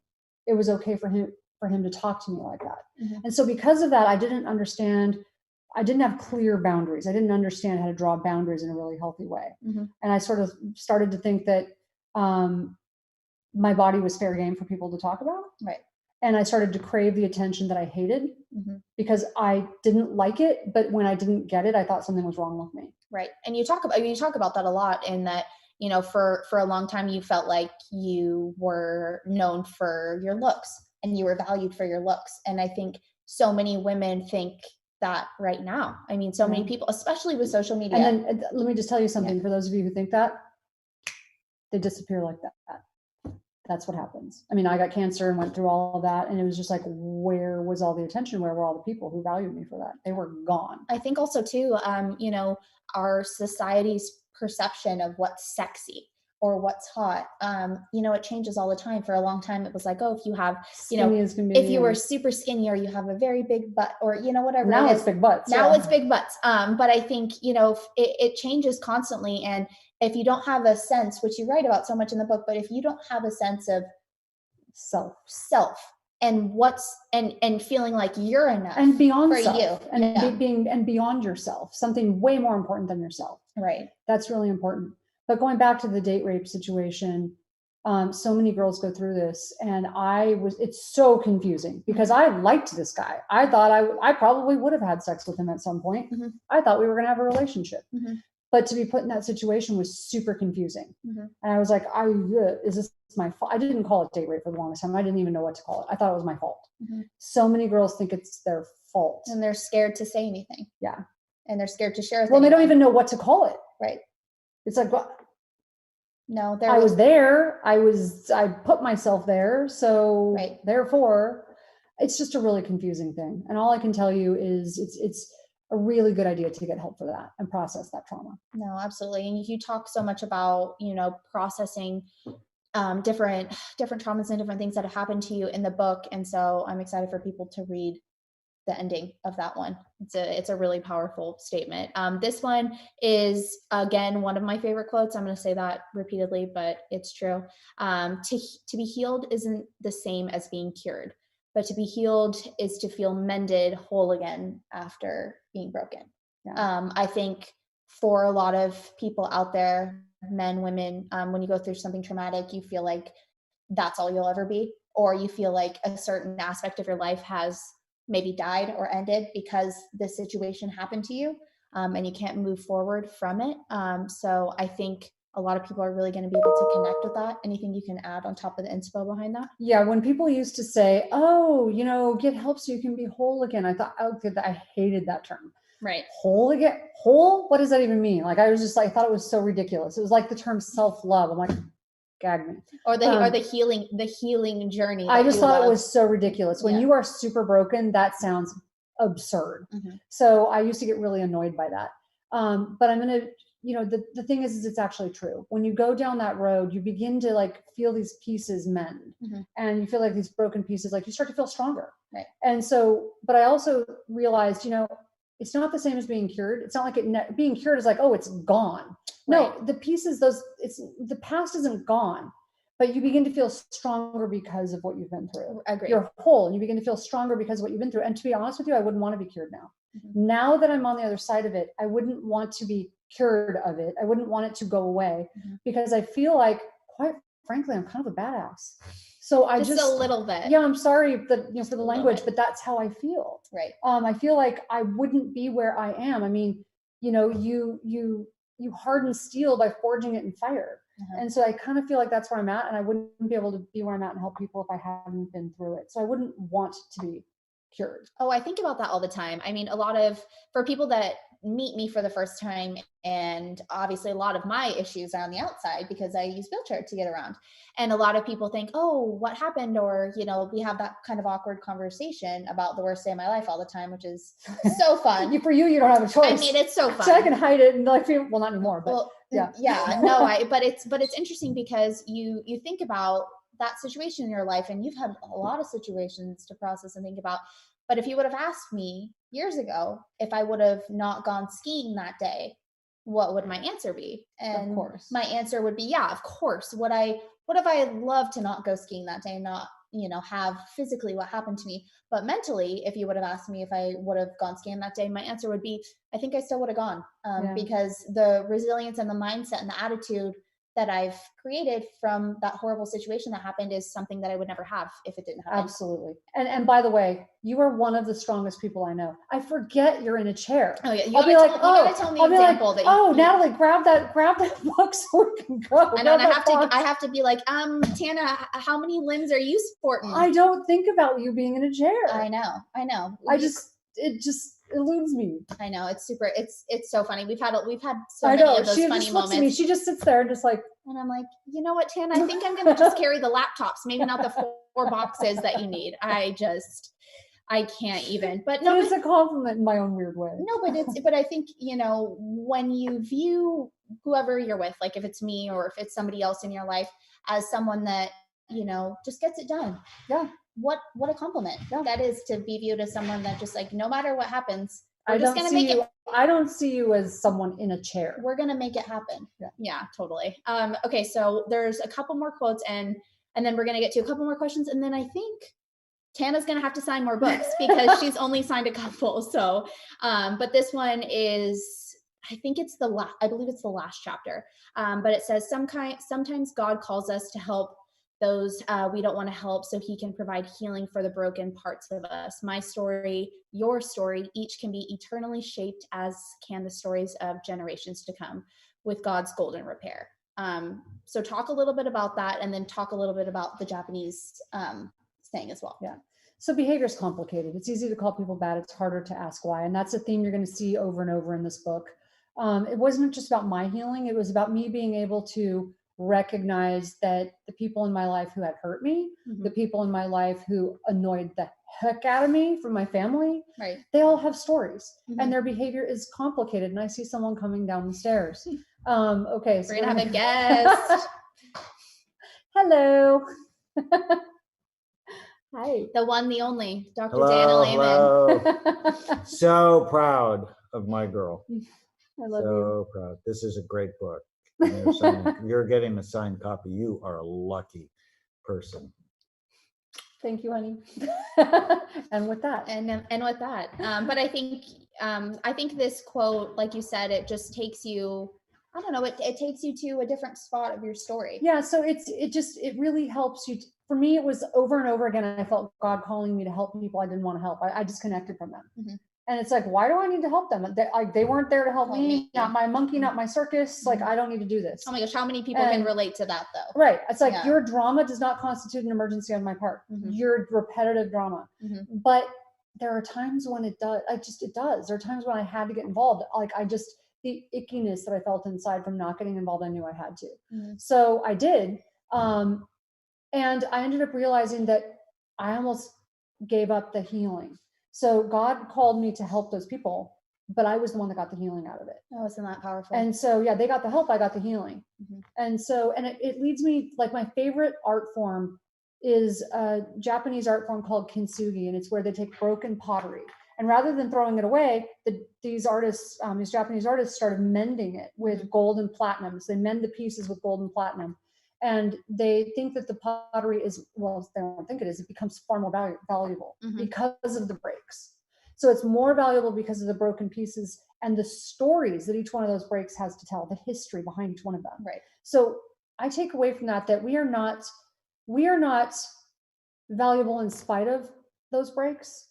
it was okay for him to talk to me like that. And so because of that, I didn't have clear boundaries. I didn't understand how to draw boundaries in a really healthy way. And I sort of started to think that my body was fair game for people to talk about. Right. And I started to crave the attention that I hated because I didn't like it. But when I didn't get it, I thought something was wrong with me. Right. And you talk about that a lot, in that, you know, for a long time, you felt like you were known for your looks and you were valued for your looks. And I think so many women think that right now. I mean, so many people, especially with social media. And then let me just tell you something. For those of you who think that, they disappear like that. That's what happens. I mean, I got cancer and went through all of that. And it was just like, where was all the attention? Where were all the people who valued me for that? They were gone. I think also too, you know, our society's perception of what's sexy or what's hot, you know, it changes all the time. For a long time, it was like, oh, if you have, you know, if you were super skinny, or you have a very big butt, or, you know, whatever. Now it's big butts. Now it's big butts. But I think, you know, it changes constantly. And if you don't have a sense, which you write about so much in the book, but if you don't have a sense of self and and feeling like you're enough and beyond for self, you, and being beyond yourself, something way more important than yourself. Right. That's really important. But going back to the date rape situation, so many girls go through this, and it's so confusing because I liked this guy. I thought I probably would have had sex with him at some point. I thought we were going to have a relationship. But to be put in that situation was super confusing. And I was like, is this my fault? I didn't call it date rape for the longest time. I didn't even know what to call it. I thought it was my fault. So many girls think it's their fault. And they're scared to say anything. Yeah. And they're scared to share things. Well, they don't even know what to call it. Right. It's like, well, no, I was there. I put myself there. So therefore, it's just a really confusing thing. And all I can tell you is it's a really good idea to get help for that and process that trauma. No, absolutely. And you talk so much about, you know, processing different traumas and different things that have happened to you in the book. And so I'm excited for people to read the ending of that one. It's a really powerful statement. This one is, again, one of my favorite quotes. I'm going to say that repeatedly, but it's true. To be healed isn't the same as being cured. But to be healed is to feel mended, whole again after being broken. I think for a lot of people out there, men, women, when you go through something traumatic, you feel like that's all you'll ever be, or you feel like a certain aspect of your life has maybe died or ended because this situation happened to you, and you can't move forward from it. So I think a lot of people are really going to be able to connect with that. Anything you can add on top of the inspo behind that? Yeah. When people used to say, oh, you know, get help so you can be whole again. I thought, I hated that term. Right. Whole again? Whole? What does that even mean? Like, I was just like, I thought it was so ridiculous. It was like the term self-love. I'm like, gag me. Or the healing journey. I just thought it was so ridiculous. When you are super broken, that sounds absurd. So I used to get really annoyed by that. But I'm going to, you know, the thing is it's actually true. When you go down that road, you begin to like feel these pieces mend, and you feel like these broken pieces, like you start to feel stronger. Right. And so, but I also realized, you know, it's not the same as being cured. It's not like being cured is like, oh, it's gone. No, the pieces, the past isn't gone, but you begin to feel stronger because of what you've been through. Agreed. You're whole, and you begin to feel stronger because of what you've been through. And to be honest with you, I wouldn't want to be cured now. Now that I'm on the other side of it, I wouldn't want to be cured of it. I wouldn't want it to go away because I feel like, quite frankly, I'm kind of a badass. So I just a little bit. Yeah, I'm sorry that, you know, for the language, but that's how I feel. Right. I feel like I wouldn't be where I am. I mean, you know, you harden steel by forging it in fire. And so I kind of feel like that's where I'm at, and I wouldn't be able to be where I'm at and help people if I hadn't been through it. So I wouldn't want to be cured. Oh, I think about that all the time. I mean, for people that meet me for the first time, and obviously a lot of my issues are on the outside because I use wheelchair to get around. And a lot of people think, oh, what happened? Or, you know, we have that kind of awkward conversation about the worst day of my life all the time, which is so fun. For you don't have a choice. I mean, it's so fun. So I can hide it and like, well, not anymore, but but it's interesting because you think about that situation in your life, and you've had a lot of situations to process and think about. But if you would have asked me years ago if I would have not gone skiing that day, what would my answer be? And Of course. my answer would be, yeah, of course. Would have I loved to not go skiing that day, not, have physically what happened to me, but mentally, if you would have asked me if I would have gone skiing that day, my answer would be, I think I still would have gone, because the resilience and the mindset and the attitude that I've created from that horrible situation that happened is something that I would never have if it didn't happen. Absolutely. And by the way, you are one of the strongest people I know. I forget you're in a chair. Oh yeah, I'll be like, gotta tell me I'll be like, that Natalie, grab that book so we can go. And then I have to be like, Tana, how many limbs are you sporting? I don't think about you being in a chair. I know. It just eludes me. I know, it's super. It's so funny. We've had so I many know. of those She funny just looks moments. at me. She just sits there and just like, and I'm like, you know what, Tana? I think I'm gonna just carry the laptops. Maybe not the 4 boxes that you need. I can't even. But no, it's a compliment in my own weird way. No, but I think, when you view whoever you're with, like if it's me or if it's somebody else in your life, as someone that, just gets it done. Yeah. What a compliment that is, to be viewed as someone that just like, no matter what happens, I don't see you as someone in a chair. We're going to make it happen. Yeah, totally. Okay. So there's a couple more quotes and then we're going to get to a couple more questions. And then I think Tana's going to have to sign more books because she's only signed a couple. So, but this one is, I believe it's the last chapter. But it says, sometimes God calls us to help those we don't want to help, so he can provide healing for the broken parts of us. My story, your story, each can be eternally shaped, as can the stories of generations to come, with God's golden repair. So talk a little bit about that, and then talk a little bit about the Japanese saying as well. Yeah. So behavior is complicated. It's easy to call people bad. It's harder to ask why. And that's a theme you're going to see over and over in this book. It wasn't just about my healing. It was about me being able to recognize that the people in my life who had hurt me, the people in my life who annoyed the heck out of me from my family, right? They all have stories and their behavior is complicated. And I see someone coming down the stairs. Okay. So we're going to have a guest. Hello. Hi. The one, the only, Dr. Hello, Tana Amen. So proud of my girl. I love you. So proud. This is a great book. You're getting a signed copy. You are a lucky person. Thank you, honey. And with that. And with that. But I think this quote, like you said, it just takes you, I don't know, it takes you to a different spot of your story. Yeah. So it really helps you. For me, it was over and over again. I felt God calling me to help people I didn't want to help. I disconnected from them. And it's like, why do I need to help them? They weren't there to help me, not my monkey, not my circus. Like, I don't need to do this. Oh my gosh, how many people can relate to that though? Right. It's like, your drama does not constitute an emergency on my part. Your repetitive drama. But there are times when it does. It does. There are times when I had to get involved. Like, the ickiness that I felt inside from not getting involved, I knew I had to. So I did. And I ended up realizing that I almost gave up the healing. So God called me to help those people, but I was the one that got the healing out of it. Oh, isn't that powerful? And so, yeah, they got the help, I got the healing. And so, and it leads me, like, my favorite art form is a Japanese art form called kintsugi, and it's where they take broken pottery. And rather than throwing it away, these Japanese artists started mending it with gold and platinum. So they mend the pieces with gold and platinum. And they think that the pottery they don't think it is, it becomes far more valuable because of the breaks. So it's more valuable because of the broken pieces and the stories that each one of those breaks has to tell, the history behind each one of them. Right. So I take away from that we are not valuable in spite of those breaks.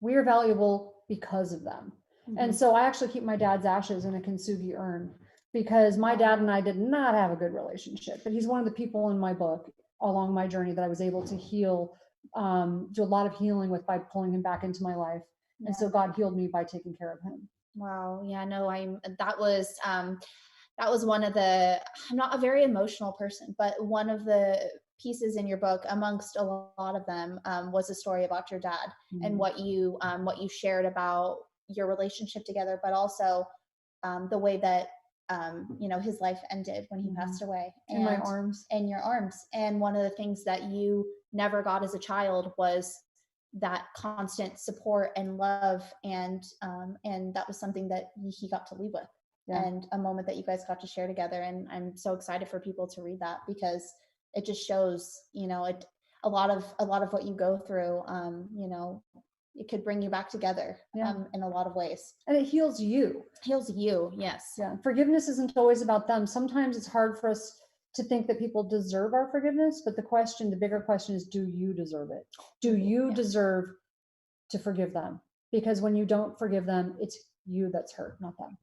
We are valuable because of them. And so I actually keep my dad's ashes in a kintsugi urn, because my dad and I did not have a good relationship, but he's one of the people in my book along my journey that I was able to heal, do a lot of healing with by pulling him back into my life. And so God healed me by taking care of him. Wow. Yeah, no, that was one of the, I'm not a very emotional person, but one of the pieces in your book, amongst a lot of them, was a story about your dad and what you shared about your relationship together, but also the way that his life ended when he passed away. In my arms. In your arms. And one of the things that you never got as a child was that constant support and love. And that was something that he got to leave with. Yeah. And a moment that you guys got to share together. And I'm so excited for people to read that, because it just shows, a lot of what you go through, it could bring you back together in a lot of ways. And it heals you. Yes. Yeah. Forgiveness isn't always about them. Sometimes it's hard for us to think that people deserve our forgiveness, but the bigger question is, do you deserve it? Do you deserve to forgive them? Because when you don't forgive them, it's you that's hurt, not them.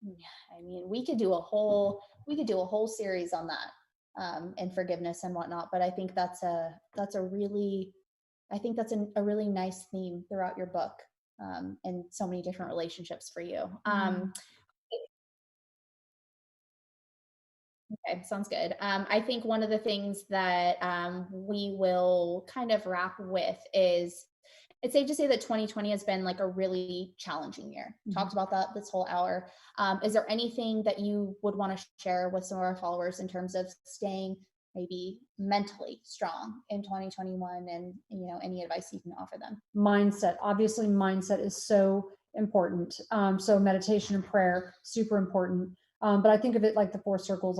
I mean, we could do a whole series on that, and forgiveness and whatnot. But I think that's a really nice theme throughout your book, and so many different relationships for you. Okay, sounds good. I think one of the things that we will kind of wrap with is, it's safe to say that 2020 has been like a really challenging year. Talked about that this whole hour. Is there anything that you would want to share with some of our followers in terms of staying maybe mentally strong in 2021, and any advice you can offer them? Mindset. Obviously, mindset is so important. So meditation and prayer, super important. But I think of it like the four circles,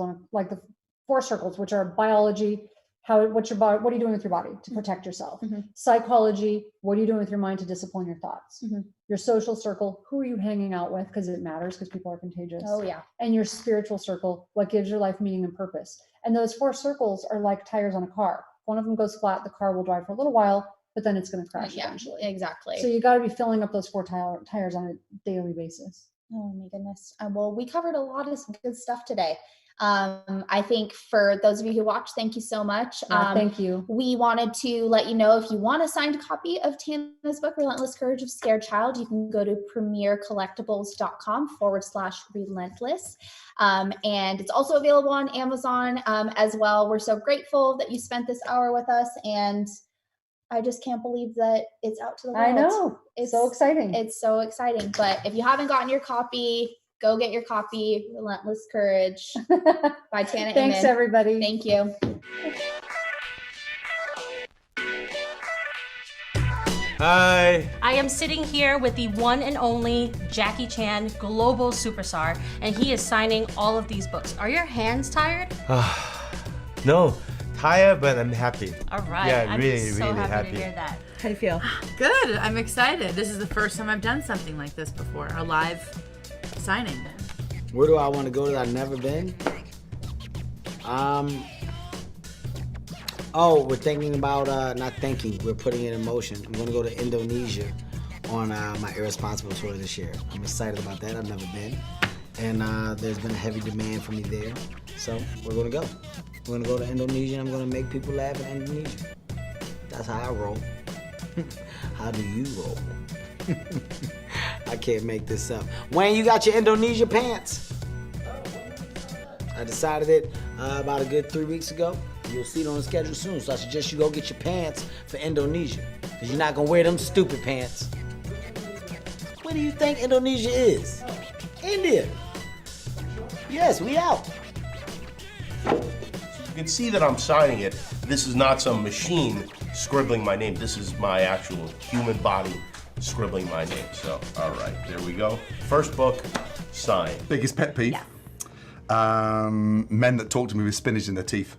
which are biology. What are you doing with your body to protect yourself? Psychology, what are you doing with your mind to discipline your thoughts? Your social circle, who are you hanging out with? Because it matters, because people are contagious. Oh yeah. And your spiritual circle, what gives your life meaning and purpose? And those four circles are like tires on a car. If one of them goes flat, the car will drive for a little while, but then it's going to crash eventually. Exactly. So you got to be filling up those four tires on a daily basis. Oh my goodness. Well, we covered a lot of good stuff today. I think for those of you who watched, thank you so much. Thank you. We wanted to let you know, if you want a signed copy of Tana's book, Relentless Courage of Scared Child, you can go to premiercollectibles.com/relentless. And it's also available on Amazon as well. We're so grateful that you spent this hour with us, and I just can't believe that it's out to the world. I know. It's so exciting. It's so exciting. But if you haven't gotten your copy, go get your copy. Relentless Courage by Tana Amen. Thanks, everybody. Thank you. Hi. I am sitting here with the one and only Jackie Chan, global superstar, and he is signing all of these books. Are your hands tired? No, tired, but I'm happy. All right. Yeah, I'm really, so really happy happy. to hear that. How do you feel? Good. I'm excited. This is the first time I've done something like this before, a live signing. Where do I want to go that I've never been? We're thinking about, we're putting it in motion. I'm going to go to Indonesia on my Irresponsible tour this year. I'm excited about that. I've never been. And there's been a heavy demand for me there. So we're going to go. We're going to go to Indonesia, and I'm going to make people laugh in Indonesia. That's how I roll. How do you roll? I can't make this up. Wayne, you got your Indonesia pants? I decided it about a good 3 weeks ago. You'll see it on the schedule soon, so I suggest you go get your pants for Indonesia, because you're not going to wear them stupid pants. Where do you think Indonesia is? India. Yes, we out. You can see that I'm signing it. This is not some machine scribbling my name. This is my actual human body scribbling my name. So, all right, there we go. First book, signed. Biggest pet peeve? Men that talk to me with spinach in their teeth.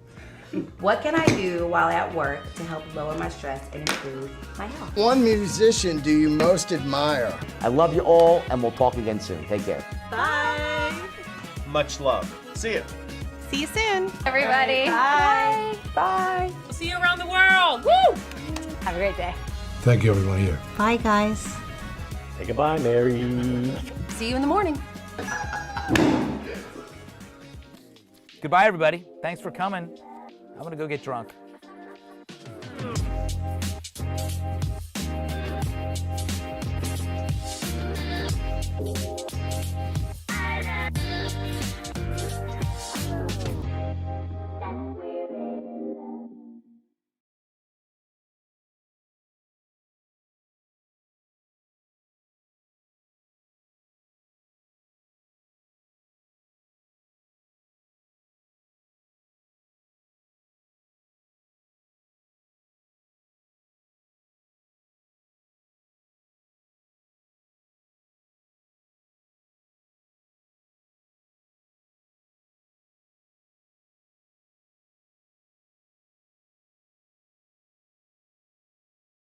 What can I do while at work to help lower my stress and improve my health? One musician do you most admire? I love you all, and we'll talk again soon. Take care. Bye. Much love. See ya. See you soon, Everybody. Bye. Bye. We'll see you around the world. Woo! Have a great day. Thank you, everyone here. Bye, guys. Say goodbye, Mary. See you in the morning. Goodbye, everybody. Thanks for coming. I'm gonna go get drunk.